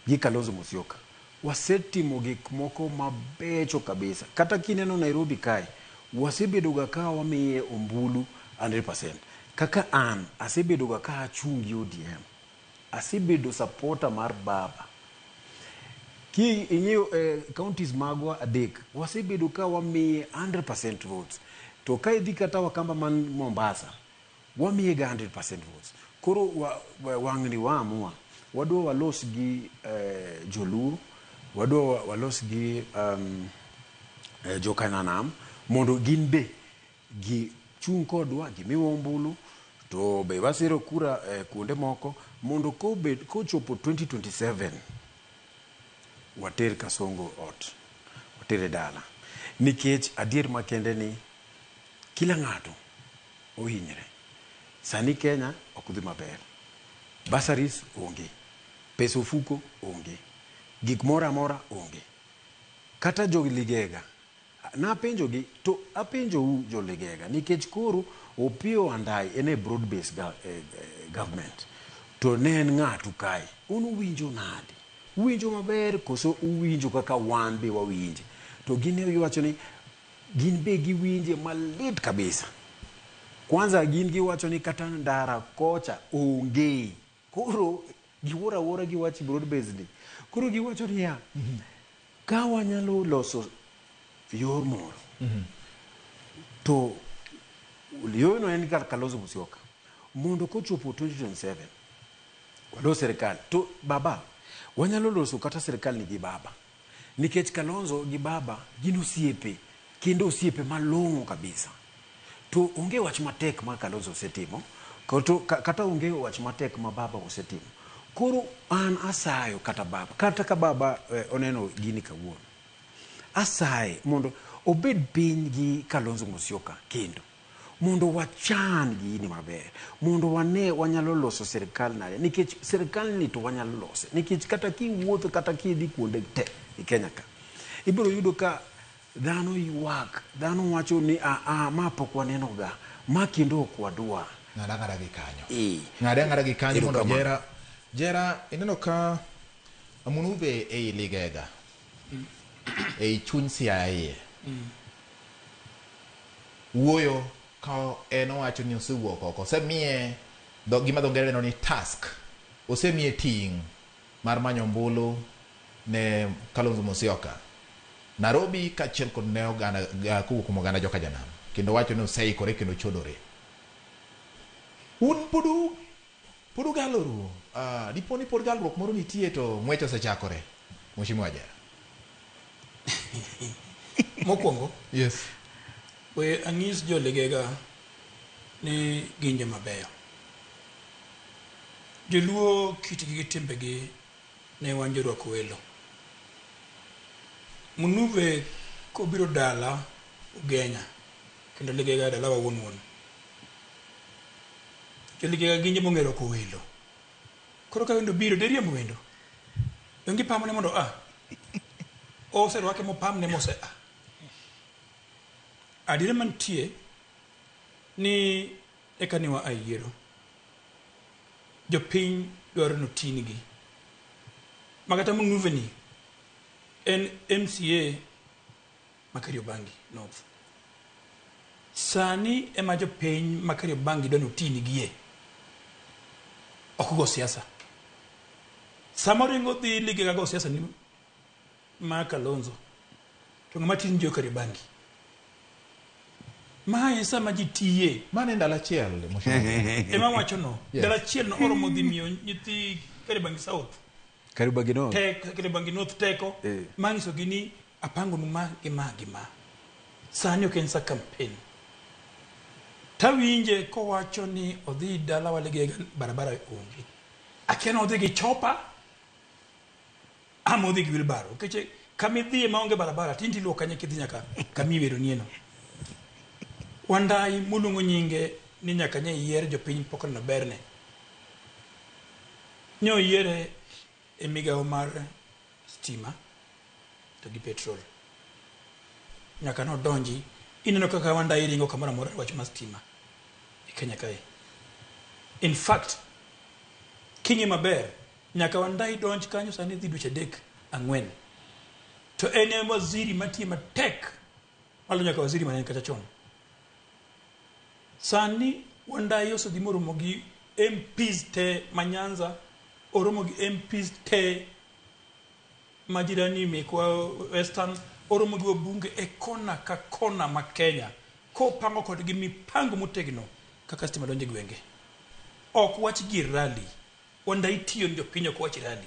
gi Kalonzo Musyoka wasetimo gik moko mabecho kabisa. Kata kineno Nairobi kae wasebedo ga ka wamiye ombulu 100%. Kaka an asebedo ga ka achungi ODM, asebedo supporter mar baba. Ki ing'eyo counties magwa adek wasebedo ka wamiye 100% votes. To ka idhi kata Wakamba man Mombasa wamiye ga 100% votes. Koro wang'ni waamua wadwa walos gi joluo, wadwa walos gi jokanyanam mondo gin be gi chung kodwa gimiwa ombulu. To be wasiro kura kuonde moko mondo kochopo 2027 water Kasongo ot, watere dala. Nikech adier makende ni kila ng'ato ohinyre. Sani Kenya ok dhi maber. Basaris onge, pesa ofuko onge, gik mora mora onge. Kata joligega napenjogi, to apenjou joligega nikech koro Opiyo Wandayi ene broad based government. To ne en ng'atu kae, uwinjo nade? Uwinjo maber koso uwinjo kaka wan be wawinje? To gine giwacho ni gin be giwinje malit kabisa. Kwanza gin giwacho ni kata ndara kocha onge. Koro giwora wora giwachi broad based. Koro giwacho ni ya ka wanyalo loso yor moro. To yono en kar Kalonzo Musyoka mondo kochopo 2027 wado serikali. To baba wanyalo loso kata serikali ni gi baba, nikech Kalonzo gi baba gin osiepe, kendo osiepe malong'o kabisa. To onge wach matek ma Kalonzo osetimo, kata onge wach matek ma baba osetimo. Koro an asayo kata baba, kata ka baba oneno gini kawuono, asaye mondo obed piny gi Kalonzo Musyoka kendo mondo wachan gini maber, mondo wane wanyalo loso serikal nade, nikech serikal ni to wanyalo lose. Nikech kata kiwuotho kata kidhi kuonde te e Kenya ka ibiro yudo ka dhano ywak, dhano wacho ni ma pok waneno ga, ma kendo ok wadwa. Ng'ada gi kanyo. Ng'ada gi kanyo mondo jera ineno ka amunube e ligega e chuny siaye wuoyo ka en owacho ni osewuok oko, osemiye gima dho ngere ni task, osemiye ting' mar manyo ombulu ne Kalonzo Musyoka Nairobi kachiel kod ne oganda kowuok kuom oganda joka janam, kendo wacho ni oseikore kendo chodore. Un podu galoru diponi pod galruok moro nitie to ng'wech osechakore. Mheshimiwa Wajera. Mokwongo yes, we ang'is joligega ni ginje mabeyo. Joluo kitgi gi timbegi ne wan jorwako welo. Munuve kobiro dala ugenya kendo ligega dala wawuon. Joligega ginje mong'ero ko welo. Koro ka wendo biro deriembo wendo. Dongi pamone mondo ose rwake mo pamne mose adire mantie ni eka ni wa ayiero jopiny dwaro no tinigi magata Munuve ni en MCA Kariobangi North. Sani ema jopiny ma Kariobangi dwaro no tinigie, ok go siasa. Samoringo dhi ligega go siasa ni ma Kalonzo to ng'ama tin jo Kariobangi ma esa ma jitiye mane ndala chiel ema wacho no ndala chiel no oromo dhi miyo nyithi Kariobangi South Kariobangi North Kariobangi North teko manyiso gi ni apango numa gima sani okensa campaign tawinje ko wacho ni odhi dala walege barabara onge akiana odhi gi chopa ama odhi gi wilbaro keche kamidhi maonge barabara tinti lo kanye kidhi nyaka kamiwero nieno wandai mulungo nyinge ni nyaka nye yiere jopiny pokon na berne nyo yiere emigao mar stima to gi petrol nyaka no donji ineno kaka wandai ringo kamora mora wach ma stima e Kenya kae. In fact kinyi maber nyaka wandai donji kanyo sani dhi dweche dek ang'wen to ene waziri matie matek malo nyaka waziri manene kata chon sani wandai oso dhi moromo gi MPs te Manyanza oromo gi MPs te majirani mekwa Western oromo gi bunge e kona ka kona ma Kenya ko pango kod gi mipango motegno kaka stima donje gwenge ok wach gi rally wandai tiyo ndio pinyo ko wach rally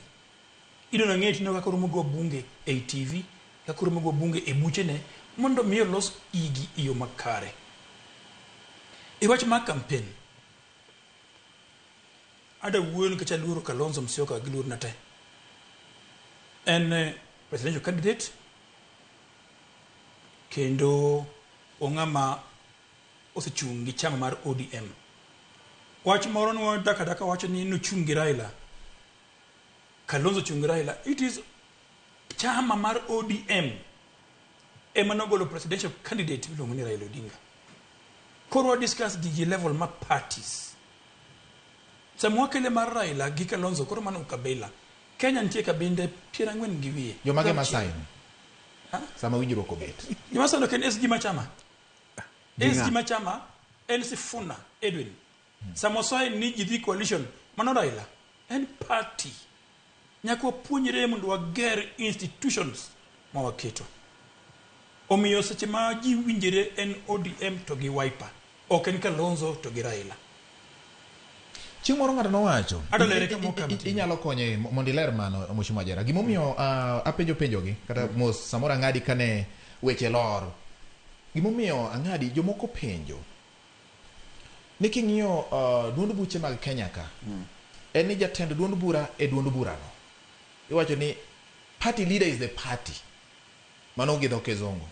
ido na ngeti no kaka oromo go bunge e TV kaka oromo go bunge e buchene mondo miyo los igi iyo makare e wach ma campaign ada wuon kacha luro Kalonzo Musyoka gi luro nate en presidential candidate kendo ongama osechungi chama mar ODM wach moro no daka wacho ni no chungi Raila Kalonzo chungi Raila it is chama mar ODM emanogolo presidential candidate bilo ngoni Raila Odinga koro discuss the level ma parties samwakele mar Raila gi Kalonzo koro mano kabila Kenya ntie kabinde piera ngwen gi wiye jomage Masai sama winjiro ko bet Masai ken SG machama SG machama en Sifuna Edwin Samosai ni jidhi coalition mano Raila en party nyako puonjire mondo wager institutions ma waketo omiyo seche ma ji winjire en ODM to gi Wiper ok en Kalonzo to gi Raila chieng' moro ng'ato nowacho inyalo konye mondo iler mano Mheshimiwa Jera gimomiyo apenjogi kata mos samoro Ang'adi kane weche lor gimomiyo Ang'adi jomoko penjo ni king'iyo duond buche mag Kenya ka en ni jatend duond bura e duond burano iwacho ni party leader is the party mano gi dho kizungu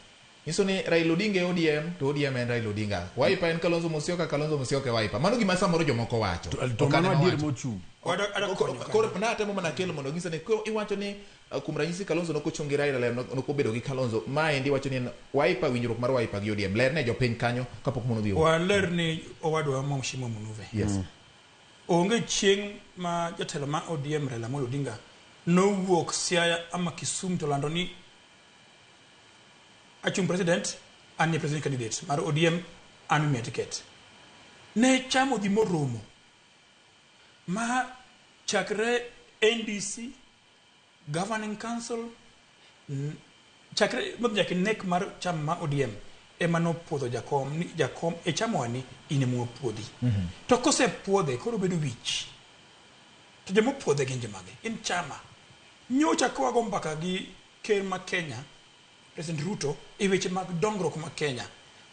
nyiso ni Raila Odinga e ODM to ODM en Raila Odinga Wiper en Kalonzo Musyoka e Wiper mano gima samoro jomoko wacho to mano adier mochung koro natemo mana kelo mondo gisa ni iwacho ni kuom ranyisi Kalonzo nokochungi Raila ler nokobedo gi Kalonzo maendi wacho ni Wiper winjruok mar Wiper gi ODM ler ne jopiny kanyo kapok mono dhi waler ni owadwa Mheshimiwa Munuve yes onge chieng' ma jatelo ma ODM Raila Amolo Odinga nowuok Siaya ama Kisumu to lando ni achung president ani president candidate mar ODM ani me ticket ne chamo di moromo ma chakre NDC governing council chakre modnya nek mar chama ma ODM emano podho jakom e chamo ani ine mo podi to kose podhe koro bedo wich to jemo podhe genje mage in chama nyocha kwa gombaka gi ker ma Kenya President Ruto e weche mag dongruok ma Kenya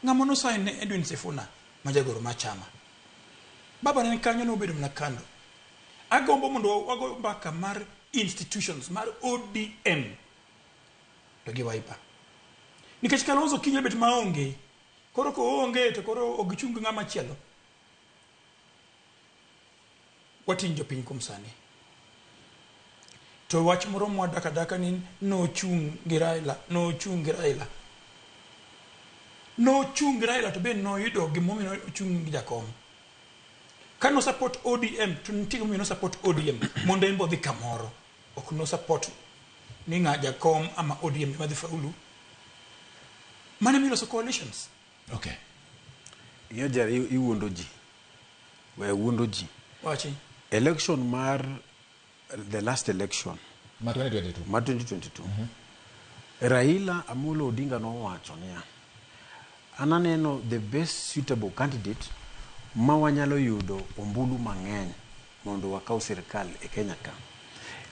ngamono sai ne Edwin Sifuna majagoro ma chama baba ne kanyo no bedo na kando agombo mondo wago mbaka mar institutions mar ODM to gi Wiper nikech Kalonzo kinyo bet maonge koro ko onge to koro ogichung ngama chielo watinjo piny kumsani to wach moro mwa daka ni no chung Raila to ben no yudo gimomi no chung jakom kano support ODM to ntigo mi no support ODM mondo en bodhi kamoro ok no support ni nga jakom ama ODM madhi faulu mane mi loso coalitions okay yo jari iwuondo ji wuondo ji wachi election mar the last election ma 2022 Raila Amolo Odinga no wacho niya ananeno the best suitable candidate ma wanyalo yudo ombulu mang'eny mondo wakaw sirkal e Kenya ka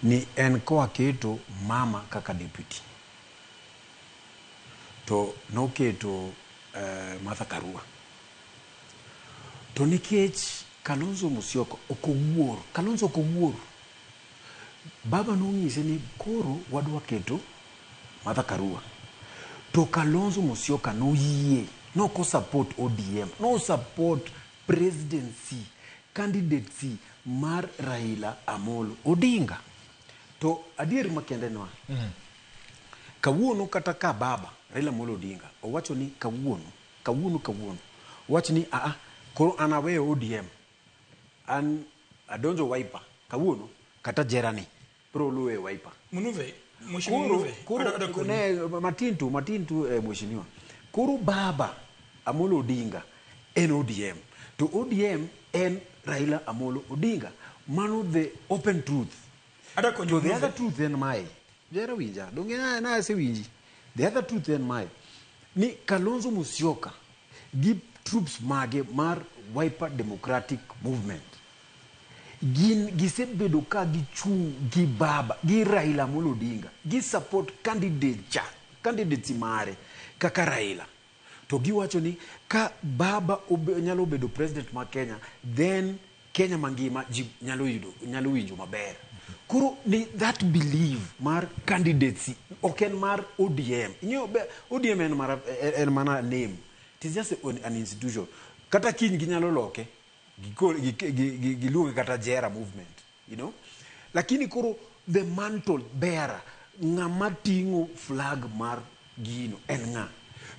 ni en ko aketo mama kaka deputy to noketo Martha Karua. To nikech Kalonzo Musyoka okowuoro, Kalonzo okowuoro. Baba nong'ise ni koro wadwa keto Martha Karua. To Kalonzo Musyoka noyie, no ko support ODM, no support presidency, candidacy mar Raila Amolo Odinga. To adier makende noa. Kawuono kata ka baba Raila Amolo Odinga owacho ni kawuono owacho ni koro anawe ODM an adonjo Wiper kawuono kata jerani pro luwe Wiper Munuve koro ne matintu mheshimiwa koro baba Amolo Odinga en ODM to ODM en Raila Amolo Odinga. Mano the open truth. To the other truth en mai jera winja donge na se winji. The other truth en mai ni Kalonzo Musyoka gi troops mage mar Wiper Democratic Movement gisebedo ka gichung' gi baba gi Raila Amolo Odinga gi support candidates mare kaka Raila to giwacho ni ka baba nyalo bedo president ma Kenya then Kenya mangima nyalo winjo maber. Koro ni that belief mar candidacy oken mar ODM. ODM en mana name. It is just an institution. Kata kiny ginyalo loke giluonge kata Jera movement, you know. Lakini koro the mantle bearer ng'ama ting'o flag mar gino en ng'a.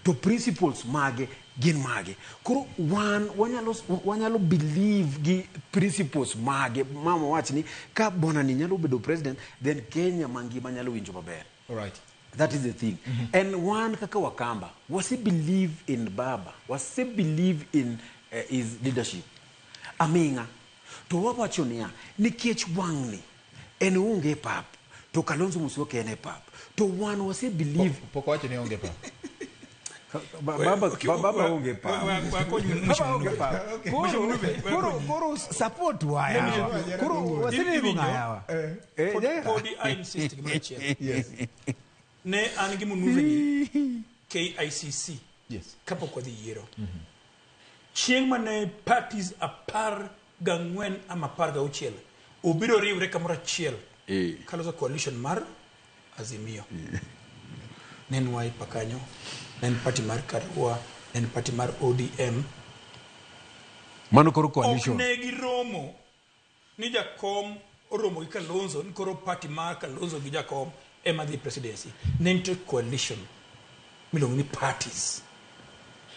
To principles mage gin mage. Koro wanyalo believe gi principles mage. Mama wach ni ka bona ni nyalo bedo president then Kenya mangima nyalo winjo maber. All right. That is the thing. And one kaka Wakamba was he believe in Baba, was he believe in his leadership. Aminga to wawacho niya nikech wang'ni en onge pap to Kalonzo Musyoka en pap to one was he believe poko wacho ni onge pap. Baba onge pa. Koro support waya. Koro wasini ngaya. Podi I insist gimachiel. Yes. Ne an gi munuve ni KICC. Yes. Kapok wadhi yiero. Chieng' mane parties 14 ama 16 obiro riwre kamoro achiel. Kaloso coalition mar Azimio. Nen Wiper kanyo. Nen party mar Karua, nen party mar ODM. Mano koro coalition. Ok ne giromo ni jakom oromo gi Kalonzo, ni koro party mar Kalonzo gi jakom ema dhi presidency. Nen to coalition. Milongo ni parties.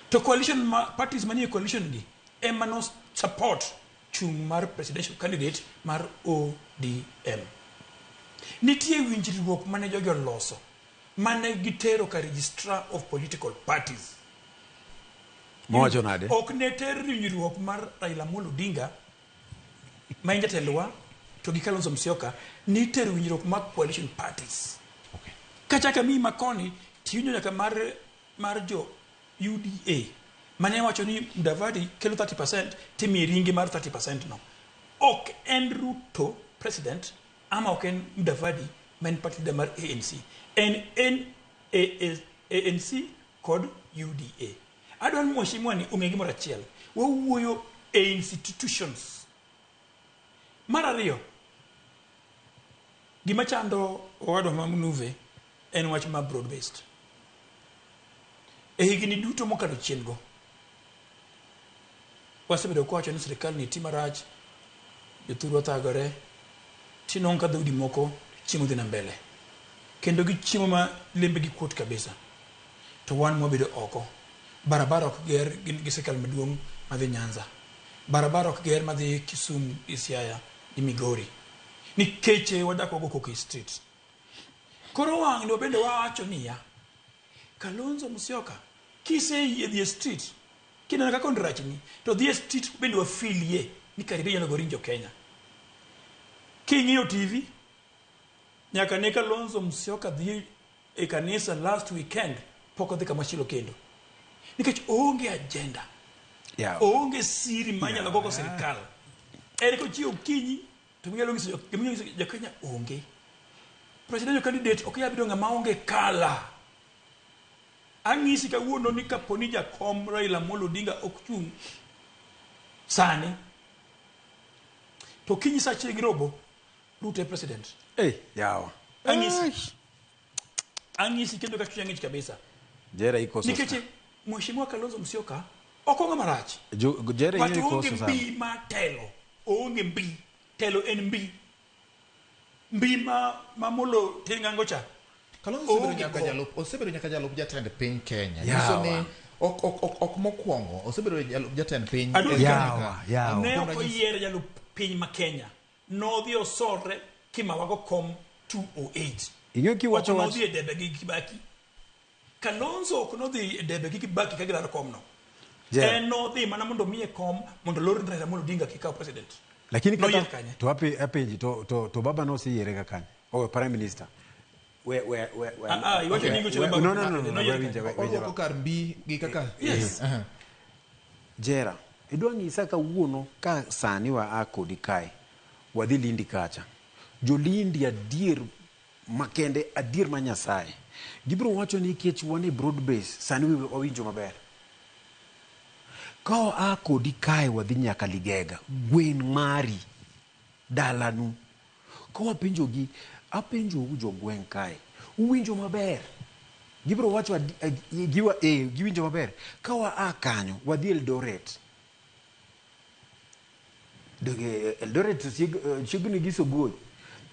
To coalition parties manie coalition di ema no support chung mar presidential candidate mar ODM. Nitie winjruok mane jogi oloso. Mane gitero ka registrar of political parties. Mowacho nade? Ok ne ter winjruok mar Raila Amolo Odinga ma jatelwa to gi Kalonzo Musyoka ni ter winjruok mar coalition parties. Okay. Kachaka mi makoni tiunyo nyaka mar jo UDA mane wacho ni Mudavadi kelo 30% timi ringi mar 30% no. Ok en Ruto president ama ok en Mudavadi men party da mar ANC. En ANC kod UDA. Adwan mheshimiwa ni ong'e gimoro achiel. Wawuoyo institutions. Mar ariyo, gima chando owadwa ma Munuve en wach ma broad based. Higni duto mokalo chien go. Wasebedo kwacho ni sirikal ni timarach, jothurwa thagore, tinong' ka dhoudi moko chiemo dhi na mbele. Kendo gi chiemo ma lembe gi kuot kabisa. To wan mwabedo oko. Barabara ok ger gi sirikal maduong' madhi Nyanza. Barabara ok ger madhi Kisumu, Siaya, Migori. Nikeche wadak wago Koki Street. Koro wang' ni bende wawacho niya Kalonzo Musyoka kise yedhi street kina kaka ondrachni to dhi street bende wafilie ni karibe nyalo gorinjo Kenya. King'iyo TV nyaka ne Kalonzo Musyoka dhi e kanisa last weekend poko dhi kama chilo kendo. Nikech onge agenda. Yeah. Onge siri manyalo gogo serikal. Ere ko chiwo kinyi to miyalo ngiso jo Kenya onge. Presidential candidate ok yabido ng'ama onge kala. Ang'isi kawuono ni kaponi jakom Raila Amolo Odinga ok chung sani to kiny sa chieng' robo Ruto e president. Yawa. Ang'isi kendo ka chieng' ng'ich kabisa. Jera iko sasa. Nikech Mheshimiwa Kalonzo Musyoka okonga marach. Jera hiyo iko sasa. Watu mbi matelo. Onge mbi. Telo en mbi. Mbi mamolo tingango cha. Kalonzo osebedo nyaka jalup jatend piny Kenya. Nyiso ni ok mokwongo osebedo jalup jatend piny. Ne ok oyiere jalup piny ma Kenya. Nodhi osore kimawago kom 208. Ing'e kiwacho wach. Nodhi e debe gi Kibaki. Kalonzo ok nodhi e debe gi Kibaki ka gilaro kom no. En nodhi mana mondo miye kom mondo Lawrence Raila Amolo Odinga kikaw president. Lakini kata to apenji to baba no si yere kaka o prime minister. No. Yes. Jera, idwa ng'isa kawuono ka sani wa akodi kae. Wadhi Lindi kacha. Jo Lindi adier makende adier ma Nyasaye. Gibro wacho ni kech wane broad base sani wawinjo maber. Kao akodi kae wadhi nyaka Ligega. Gwen mari dalanu. Kao apenjogi jo gwen kae. Uwinjo maber. Gibro wacho giwinjo maber. Kawa akanyo wadhi Eldoret. Eldoret chiegni gi Sogoi.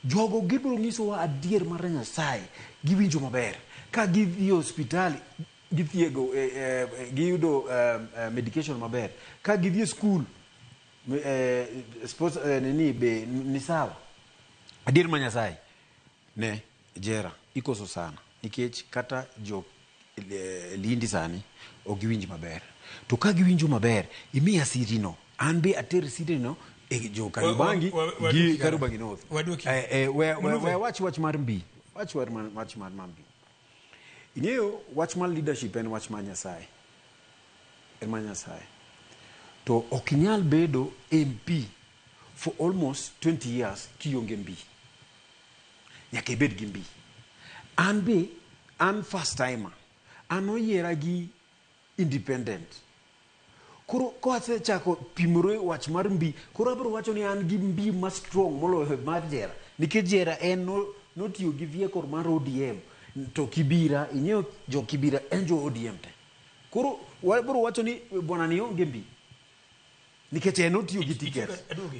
Jogo gibro nyiso wa adier mar Nyasaye. Giwinjo maber. Ka gidhi hospitali githiego giyudo medication maber. Ka gidhi school sports ni sawa. Adier mar Nyasaye. Ne Jera ikoso sana nikech kata jo Lindi sani ogiwinj maber. To ka giwinjo maber imiya sirino. An be ater sirino jo Karubangi gi Karubangi North. We watch mar mbi. Watch mar mbi. Ing'eyo watch mar leadership en watch mar Nyasaye. En mar Nyasaye. To okinyal bedo MP for almost 20 years kionge mbi. Nyaka ibed gi mbi. An first timer. An oyiera gi independent. Koro ko asechako pimore wach mar mbi, koro abro wacho ni an gi mbi ma strong moloyo mar Jera. Nikech Jera en notiyo gi vehicle mar ODM. To Kibira, inyo jo Kibira en jo ODM te. Koro wabro wacho ni bwana ni onge mbi. Nikech en notiyo gi ticket.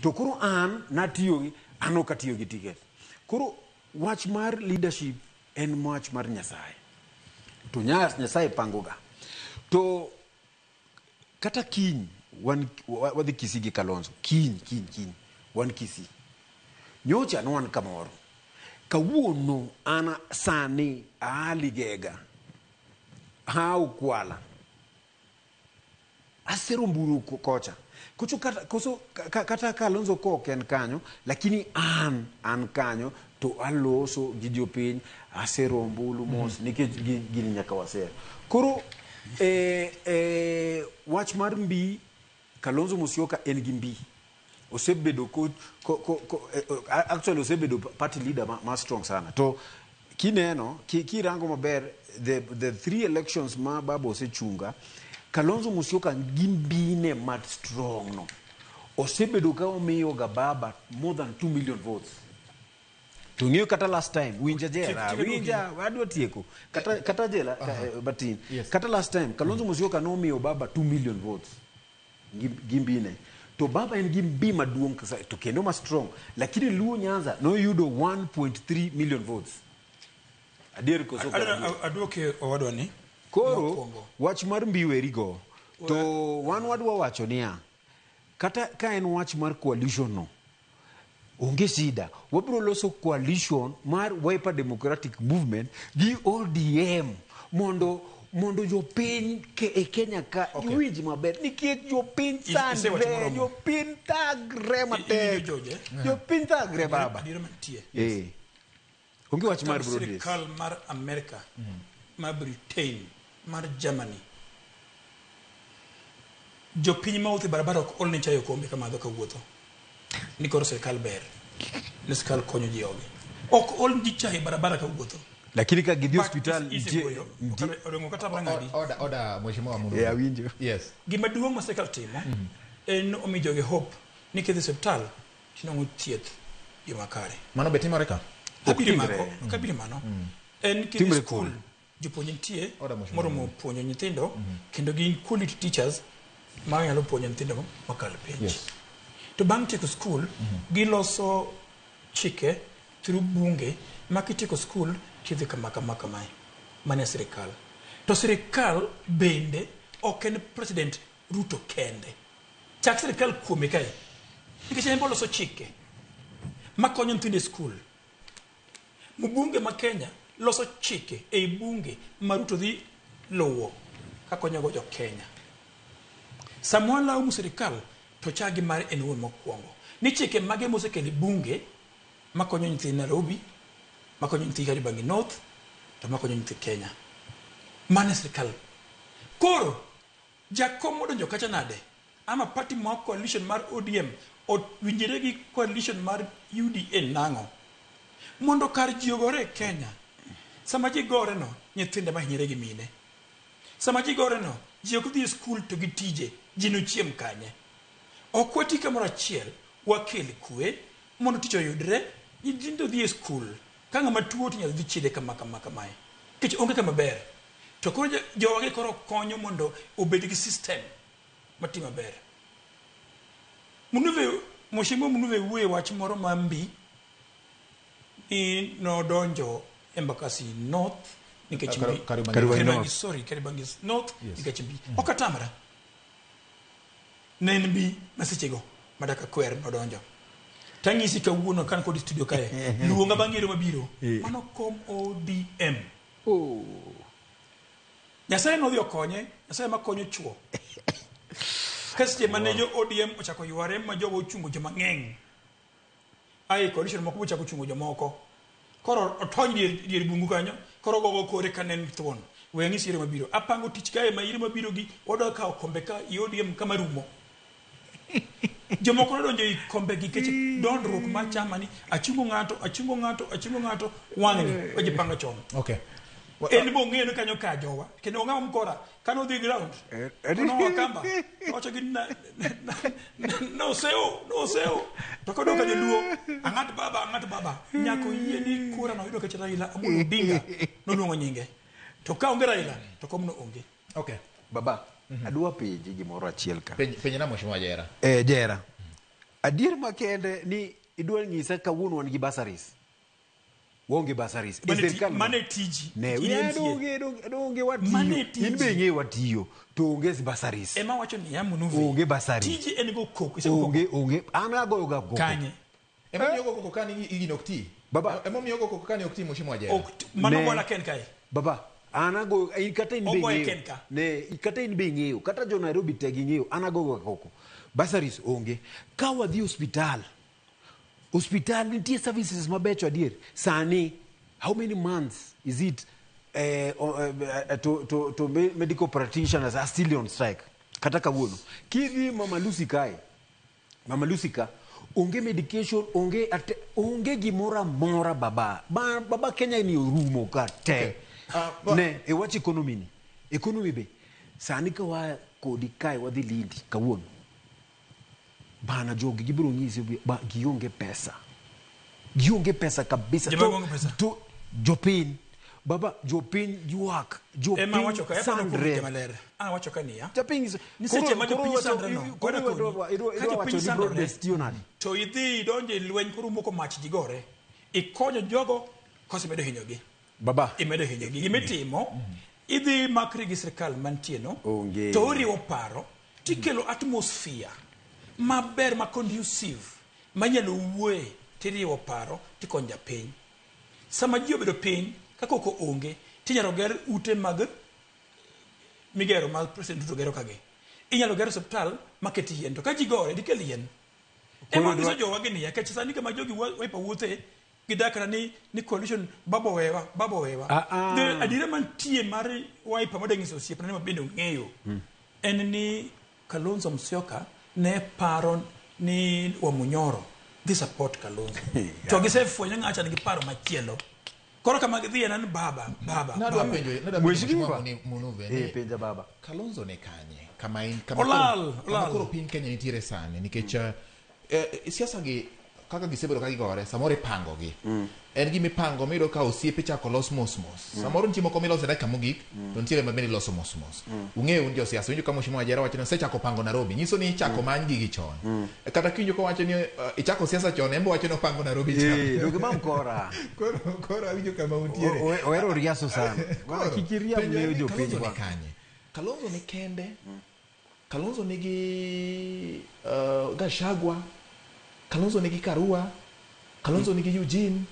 To koro an natiyo gi anokatiyo gi ticket. Koro wach mar leadership en wach mar Nyasaye. To Nyasaye pangoga. To kata kiny wadhi Kisii gi Kalonzo. Kiny wan Kisii. Nyocha no wan kamoro. Kawuono ana sani Ligega. Ukwala. Asero mburu kocha. Kata Kalonzo ko ken kanyo, lakini an kanyo to aloso gi jopiny asero mbulu mos nikech gini nyaka wasero. Koro wach mar mbi Kalonzo Musyoka en gi mbi. Osebedo actually osebedo party leader ma strong sana. To kineno kirango maber the three elections ma baba osechunga, Kalonzo Musyoka gi mbine ma strong no. Osebedo ka omiyo ga baba more than 2 million votes. To ng'eyo kata last time winja Jera wadwa tieko kata Jera batin. Kata last time Kalonzo Musyoka no miyo baba 2 million votes. Gimbine. To baba en gimbi maduong' to kendo ma strong. Lakini Luo Nyanza no yudo 1.3 million votes. Adier koso aduoke owadwani. Koro wach mar mbiweri go. To wan wadwa wacho niya. Kata ka en wach mar coalition no. Onge sida. Wabro loso coalition mar Wiper Democratic Movement gi ODM mondo jopiny e Kenya ka iwinj maber nikech jopiny sandre, jopiny thagre matek. Jopiny thagre baba. Onge wach mar broadcast. Sirikal mar America, mar Britain, mar Germany. Jopiny mauthi barabara ok olne chayo kombe kama dhoka wuotho. Nikoro sirikal ber. Ni sirikal konyo ji ogi. Ok ol ji chayo barabara ka wuotho. lakini ka gidhi hospital oda mheshimiwa Mundu. Yeah, winjo. Yes. Gima duong' ma sirkal timo en omi jogi hope ni kidhi hospital tinong'o thieth yo makare. Mano be timore ka? Kabiri mano. En kidhi skul jopuonj nitie moromo puonjo nyithindo kendo gin quality teachers ma nyalo puonjo nyithindo makalo penj. To bang' tieko skul giloso chike through bunge ma kitieko skul kidhi kama. Mane sirkal. To sirkal bende ok en President Ruto kende. Chak sirkal kuome kae. Nikech en boloso chike ma konyo nyithindo e skul. Mbunge ma Kenya loso chike e bunge ma Ruto dhi luwo ka konyogo jo Kenya. Samwa lawo sirkal to chagi mare en wuon mokwongo. Ni chike mage mosekeli bunge ma konyo nyithi Nairobi, ma konyo nyithi Kariobangi North, to ma konyo nyithi Kenya. Mane sirkal. Koro jakom modonjo kacha nade ama party ma coalition mar ODM winjire gi coalition mar UDA nango mondo kar jiogore Kenya. Sama ji gore no nyithinde mahinyre gi mine. Sama ji gore no ji ok dhi skul to gi tije ji no chiem kanye. Okweti kamoro achiel wakeli kwe mondo tich oyudre nyithindo dhi skul ka ng'ama tuo tinyalo dhi chiede kama kech onge kama ber. To koro jowage koro konyo mondo obed gi system matimo maber. Mheshimiwa Munuve wuoye wach moro mambi ni nodonjo Embakasi North nikech Kariobangi North nikech mbi. Okatamra. Nen bi masechego madaka kwer nodonjo. Tangisi kawuono kan kod studio kae. Luonga bang'ero mabiro. Mano kom ODM. Nyasaye nodhi okonye, Nyasaye makonyo chuo. Kaste manejo ODM ochako yware ma jogo ochungo joma ng'eny. Ai coalition moko ochako chungo jomoko. Koro otony dier bungu kanyo, koro gogo kore kanen thuon. Wengi sire mabiro. Apango tich kae ma ire mabiro gi oda ka okombe ka ODM kama rumo. Jomoko donjo i kombe gi kech dondruok ma chama ni achungo ng'ato wang'ni ojipanga chon. Okay. En bo ng'eno kanyo ka jowa kendo ng'awa mkora kano dhi ground no wakamba ocho gi no seo to kodo ka joluo ang'at baba nyako yie ni kura no yudo ka Raila Amolo Odinga no luongo nyinge to ka onge Raila to komno onge. Okay baba adwa penji gimoro achiel ka penj na mheshimiwa Jera Jera adier makende ni idwa nyisa kawuono wan gi basaris wonge basaris mane tiji ne donge watiyo inbe nge watiyo to onge basaris ema wacho ni ya Munuve onge basaris tiji en go koko onge ana goyo ga koko kanye ema nyogo koko kani igi okti baba ema nyogo koko kani okti mheshimiwa Jera mano wala ken kai baba ana go kata inbe nge ne kata inbe nge kata jo Nairobi tegi nge ana goyo ga koko basaris onge ka wadhi hospital nitie services mabecho adier sani how many months is it to medical practitioners are still on strike kata kawuono kidhi Mama Lucy ka onge medication onge gimora mora baba Kenya ni orumo ka te ne e wach economy be sani ka wa kodi kai wadhi Lindi kawuono bana jogi gibiro ng'isi gionge pesa kabisa to jopin baba jopin yuak ema wacho ka sandre malere wacho ka niya jopin ni seche ma jopin sandre no koda wacho ni broad bastion to idhi donje lweny koro moko mach jigore ikonyo jogo kose medo hinyogi baba imedo hinyogi gimitimo idhi makri gi sirkal mantieno to oriwo paro tikelo atmosphere maber ma conducive manyalo wuoye tiriwo paro tikonja piny sama ji obedo piny kaka oko onge tinyalo ger ute mag migero ma president Ruto gero kage inyalo gero hospital maketi yien to ka ji gore dikel yien ema giso jowa gini ya kech sani kama jogi waipa wuothe gidakra ni coalition babo wewa adire mantie mar waipa modengiso osiep na mabende ng'eyo en ni Kalonzo Musyoka ne paro ni Wamunyoro dhi support Kalonzo to gisefwenyo ng'acha nigi paro machielo Koro kama gidhi nan baba. Nadwa penjo, Mheshimiwa Munuve. Penja baba. Kalonzo ne kanye? Kama Olal. Koro piny Kenya nitiere sani nikech siasa gi kaka gisebedo ka gigore samoro ipango gi. En gima ipango miyudo ka osiepe chako los mos. Samoro nitie moko miloso dakika mogik, to nitiere mabende loso mos. Ung'eyo un josiasa, winjo ka Mheshimiwa Wajera wacho ni osechako pango Nairobi, nyiso ni ichako many gigi chon. Kata kinjo ko wacho ni ichako siasa chon, embo wacho ni opango Nairobi chon. Doge mam kora. Kora winjo kama untiere. Ohero riaso sana. Kikiria mweyo jopiny kwa. Kalonzo ni kende. Kalonzo nigi Gachagua. Kalonzo nigi Karua. Kalonzo nigi Eugene.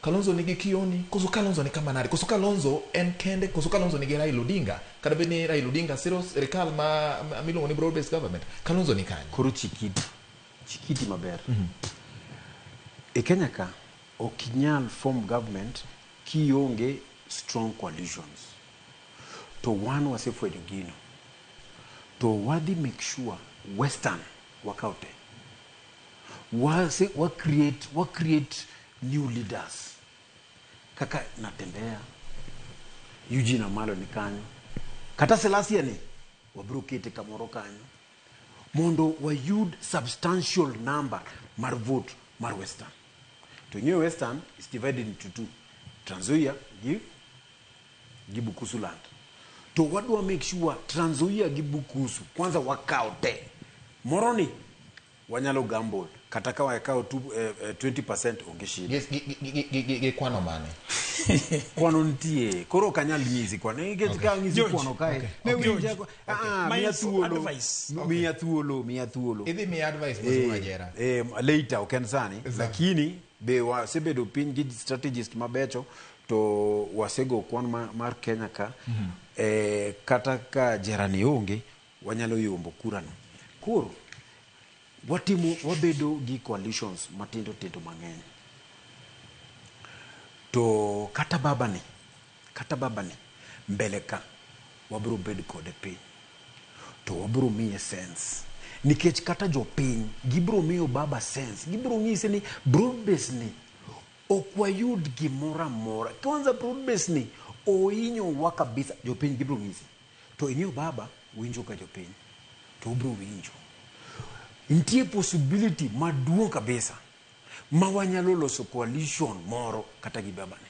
Kalonzo nigi Kioni. Koso Kalonzo ni kama nari. Koso Kalonzo en kende. Koso Kalonzo nigi Raila Odinga. Kada bene Raila Odinga siro serikal ma miluongo ni broad based government. Kalonzo ni kanye. Koro chikiti maber. E Kenya ka okinyal form government kionge strong coalitions. To one wasefwenyo gino. To wadhi make sure Western wakaute. Wa create new leaders. Kaka Natembea, Eugene Amalo ni kanyo. Kata Selassie ni wabro kete kamoro kanyo. Mondo wayud substantial number mar vote mar Western. To new Western is divided into two. Trans Nzoia gi Bukusu land. To wadwa make sure Trans Nzoia gi Bukusu kwanza wakaute. Moroni wanyalo gamble kata ka wakao 20% ongeshida. Ge kwano mane. Kwano ntie. Koro kanyal nyisi kwano. Ka nyisi kwano kae. Ne winja kwa. Mia thuolo. Idhi mi advice Mheshimiwa Wajera. Later ukensani. Lakini be wasebedo piny gi strategist mabecho to wasego kwan mar Kenya ka. Kata ka jerani onge wanyalo yombo kurano. Koro wabedo gi coalitions matindo mang'eny. To kata baba ni mbele ka wabro bedo kode piny. To wabro miye sense. Nikech kata jopiny gibro miyo baba sense. Gibro ng'ise ni broad base ni okwayud gimoro amora. Kwanza broad base ni oinyo wa kabisa. Jopiny gibro ng'ise. To inyo baba winjo ka jopiny. To ubro winjo. Ntie possibility maduong' kabisa ma wanyalo loso coalition moro kata gi baba ni.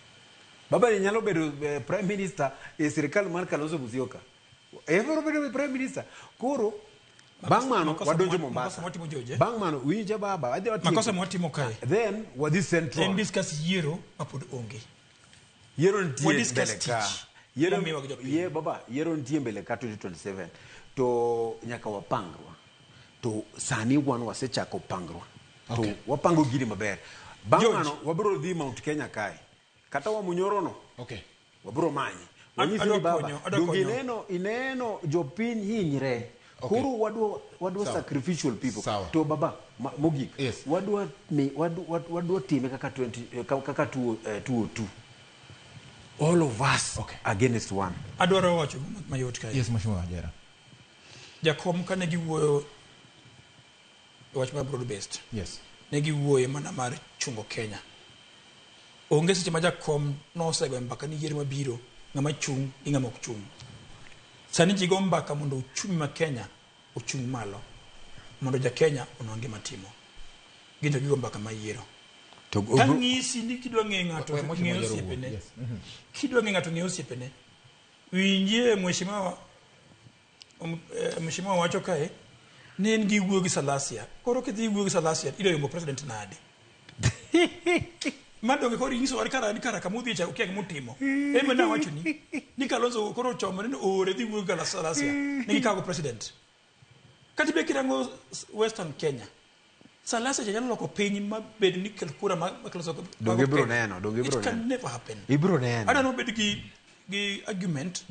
Baba ni nyalo bedo prime minister e sirikal mar Kalonzo Musyoka. Evero bedo prime minister. Koro bangmano wadonjo Mombasa. Bangmano winja baba adhi watimo. Makosa mwatimo kae. Then wadhi central. Then discuss yiero mapod onge. Yiero ntie mbele ka. Yiero baba yiero ntie mbele ka 2027. To nyaka wapangwa. To sani wan wasechako pangwa. To wapango gini maber. Bangmano wabro dhi Mount Kenya kae. Kata wa munyorono. Wabro manyi. Wanyisi ni baba. Dungi ineno jopiny hinyre. Koro wadwa sacrificial people. To baba mogik. Wadwa time kaka 202. All of us against one. Adwaro wacho mayot kae. Yes, Mheshimiwa Wajera. Jakom kane giwuoyo wach mar broad based. Yes. Ne giwuoyo mana mar chungo Kenya. Onge seche ma jakom nosego mbaka ni yiero mabiro ng'ama chung gi ng'ama ok chung. Sani ji go mbaka mondo uchumi ma Kenya ochung malo. Mondo ja Kenya ononge matimo. Ginjo gigo mbaka ma yiero. Tang'isi ni kidwa ng'e ng'ato ng'eyo siepene. Kidwa ng'e ng'ato ng'eyo siepene. Winjie Mheshimiwa wacho kae ne en gi wuoyo gi Salasia. Koro kidhi wuoyo gi Salasia ilo yombo president nade. Madonge koro inyiso wari kara kamudhi cha ukia gimutimo. Eme na wacho ni Kalonzo koro chomo ni ore dhi wuoyo gi Salasia. Ni kago president. Kati be kirango Western Kenya. Salasia janyalo loko piny mabed ni kel kura ma Kalonzo. Donge bro neno. It can never happen. Ibro neno. Ada no bed gi argument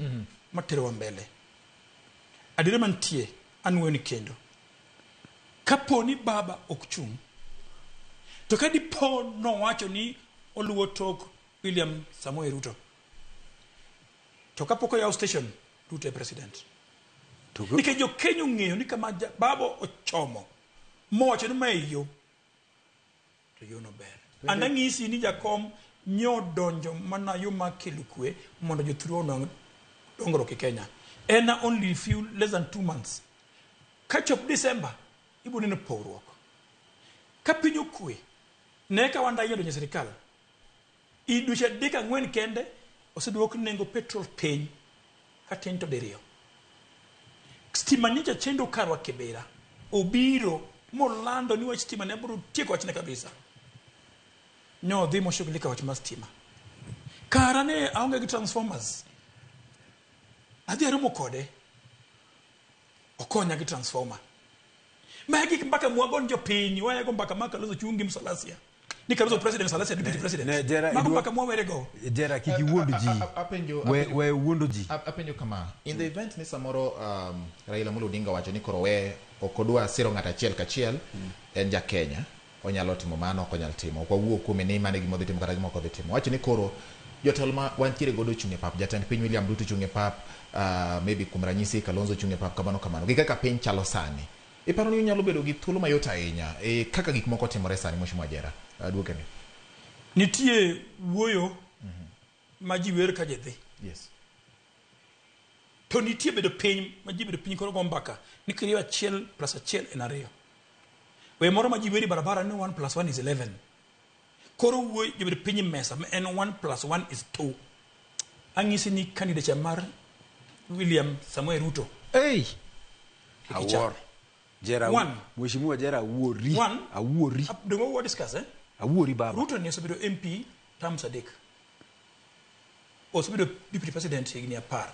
matero mbele. Adire mantie anwe ni kendo. Kaponi baba okchung. To kadi po no wacho ni oluwo tok William Samoei Ruto. To kapoko ya station Ruto e president. Nike jo Kenya ng'eyo ni kama babo ochomo. Mo wacho ni mayo. To yo no ber. Andang'isi ni jakom nyo donjo mana yuma kelukwe mondo jothuro no dongro ke Kenya. Ena only few less than 2 months. Catch up December, ibu nino pogruok. Kapinyo kwe, neka wanda yedo nye serikal. Idusha deka ngwen kende, oseduok nengo petrol peny, hatento derio. Stima nija chendo karwa Kibera. Obiro, molando niwa stima neburu tieko wachine kabisa. Nyo dhimo shughulika wachima stima. Karane aonge transformers. Adhi arumo kode. Okonya gi transformer. Magi mpaka mwagon jo piny, wayago mpaka Kalonzo chungi Msalasia. Ni Kalonzo president, Salasia deputy president. Mago mpaka mwawerego. Jera kiki wuondo ji. We wuondo ji. Apenjo kama. In the event ni samoro Raila Amolo Odinga wacho ni koro we okodwa siro ng'ata achiel kachiel en ja Kenya. Onyalo timo mano okonyal timo. Kwa wuo kuome ni mane gimo dhi timo kata gimo kodhi timo. Wacho ni koro jotelo ma wantiere godo chunge pap. Jatend piny William Ruto chunge pap. Maybe kuom ranyisi Kalonzo chunge pap kamano. Gi kaka piny chalo sani. Iparo ni unyalo bedo gi thuolo mayot ahinya kaka gik moko timore sani Mheshimiwa Jera. Duoke ni. Nitie wuoyo ma ji wer ka jedhi. Yes. To nitie bedo piny ma ji bedo piny koro go mbaka ni kiriyo 1+1 en 2. We moro ma ji weri barabara ni 1+1 is 11. Koro wuoyo ji bedo piny mesa en 1+1 is 2. Ang'isi ni candidate mar William Samoei Ruto. Hey! Awar. Jera Mheshimiwa Jera awori. Dongo what discuss Awori baba. Ruto ni osebedo MP terms adek. Osebedo deputy president higni 10.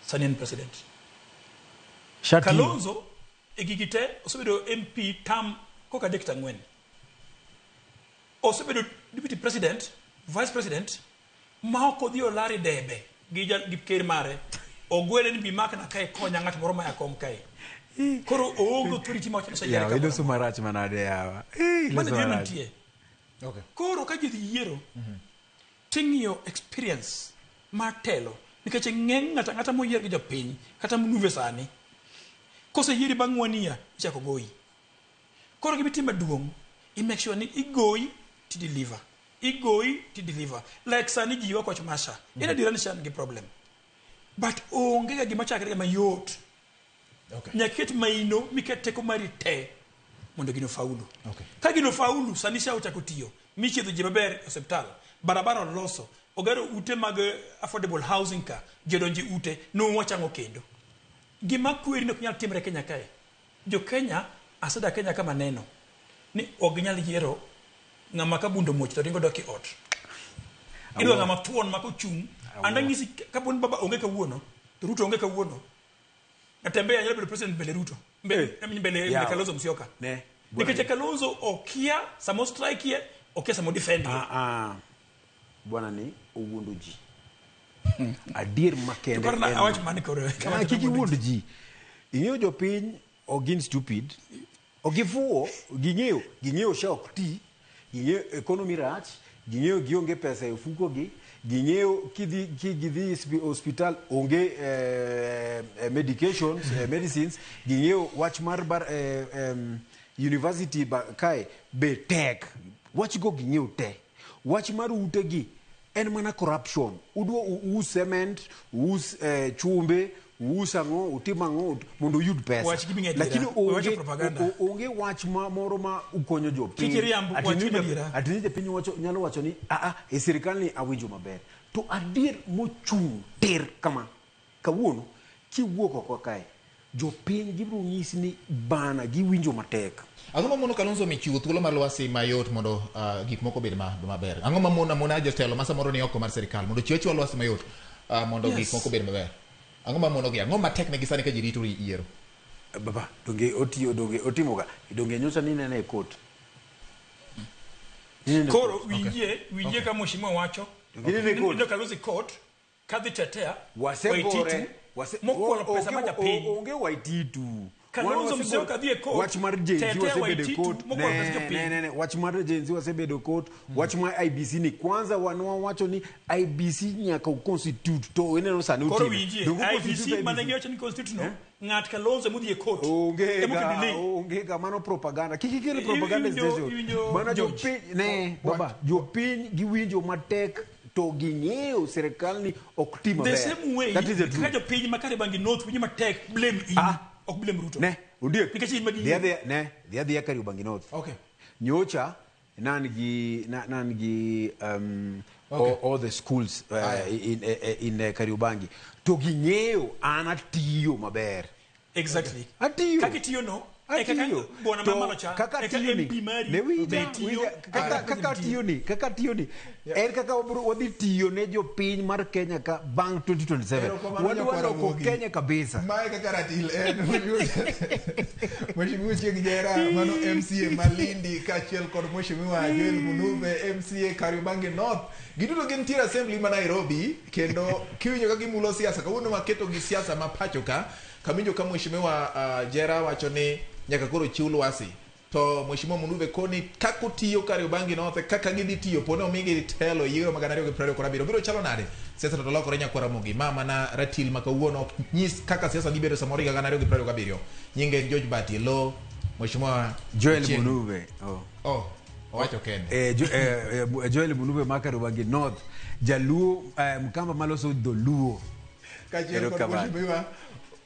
Sani en president. Kalonzo egigite osebedo MP term koka dek tangwen. Osebedo deputy president, vice president, ma okodhi lari debe gi ker mare. Ogwele ni bimaka na kai konya ng'at moro ma yakom kai. Koro oongo authority ma wacho sayere ka. Ya iloso marach manade yawa. Mane dhi mantie. Okay. Koro ka ji yiero. Ting'io experience mar telo nikech ng'eng ng'ata moyier gi jopiny kata mnuve sani. Kose yieri bang' 1 year ichako goyi. Koro gibitimo maduong' I make sure ni igoyi to deliver. Like sani ji wako wacho masha. Ina dirani shan gi problem. But onge gima chakre mayot. Okay. Nyaket maino miket teko mari te mondo gino faulu. Okay. Ka gino faulu sanisha uchako tiyo. Michedho ji maber hospital, barabara loso, ogero ute mag affordable housing ka, jedonji ute no wachango kendo. Gima kweri no kunyal timre Kenya kae. Jo Kenya asada Kenya kama neno ni ognyal yiero ng'ama kabundo moch to ringo doki ot. Idwa ng'ama tuon mako chung. Andangisi kabon baba onge kawuono, to Ruto onge kawuono. Natembea nyalo president mbele Ruto. Mbele Kalonzo Musyoka. Nikech Kalonzo okia samo strike ye, okia samo defend. Bwana ni uwundo ji. Adir makende. Tukarna awach mani kore. Kama kiki uwundo ji. Ingeo jopiny ogin stupid. Ogifuo gingeo shock ti. Gingeo economy rach. Gingeo gionge pesa e fuko gi. Gingeo kidhi hospital onge medications, medicines. Gingeo watch marbar university kai be tech. Watch go gingeo te. Watch maru ute gi. En mana corruption. Udwo u cement, u chumbe, u sango, utimango, mondo yud pesa. Lakini onge watch moro ma ukonyo jo. Atinije pinyo wacho nyalo wacho ni e serikali ni awinjo maber. To adir mochung ter kama. Kawuono ki wuoko ko kae. Jo piny gibro nyisi ni bana giwinjo matek. Ang'o mamono Kalonzo michiwo thuolo mar lwasi mayot mondo gik moko bed maber. Ang'o mamono jotelo ma samoro ni oko mar serikal mondo chiwo lwasi mayot mondo gik moko bed maber. Ang'o mamono gi ang'o matek ne gisani ka jirito yiero. Baba donge otimoga donge nyocha ni nene e court. Koro winje kama mheshimiwa wacho. Ndio Kalonzo court kadhi tetea wasegore mokwalo pesa maja piny. Onge waititu. Kalonzo Musyoka dhie court. Wach mar Gen Z Tetea wasebedo Waititu, court. mogwaro pesa jopiny. Ne. Wach mar Gen Z wasebedo court. Wach mar IBC ni kwanza wanwa wacho ni IBC nyaka constitute to eneno sani Koro utime. winjie, IBC manegi wacho ni constitute no. Ng'at Kalonzo mudhie court. Onge ga mano propaganda. Kiki kele propaganda station. Mana jopiny ne baba jopiny giwinjo matek to ging'eyo serikal ni ok tim maber. The same way, kaka jopiny makare bangi north winjo matek blame in. Ok blame Ruto. Ne, undiek. Nikech in magi. The other Kariobangi North. Okay. Nyocha nan gi all the schools in Kariobangi. To ging'eyo an atiyo maber. Exactly. Atiyo. Kaka itiyo no. Atiyo. Bwana mama cha. Kaka atiyo ni. Ne wija. Kaka atiyo ni. En kaka wadhi tiyo ne jopiny mar Kenya ka bang 2027. Wadwa loko Kenya kabisa. Mae kaka ratil en. Mheshimiwa Chieng Jera mano MCA Malindi kachiel kod Mheshimiwa Joel Munuve MCA Kariobangi North. Giduto gin tier assembly ma Nairobi kendo kiwinjo ka gimulo siasa kawuono maketo gi siasa ma pacho ka kaminjo ka Mheshimiwa Jera wacho ni nyaka koro chiw lwasi to Mheshimiwa Munuve koni kako tiyo Kariobangi North kaka gidhi tiyo pone omigi telo yiero magana 2027 biro chalo nade siasa to lokore nyakwara mogi mama na ratil makawuono nyis kaka siasa dhi bedo samoro higa 2027 nyinge George Batilo Mheshimiwa Joel Munuve wacho kende Joel Munuve Kariobangi North Jaluo Mkamba maloso Dholuo kachiel kod Mheshimiwa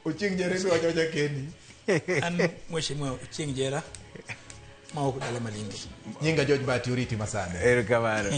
Ochieng Jera wacho kendi an Mheshimiwa Ochieng Jera ma ok dala Malindi nyinga George Bati uriti masane erokamano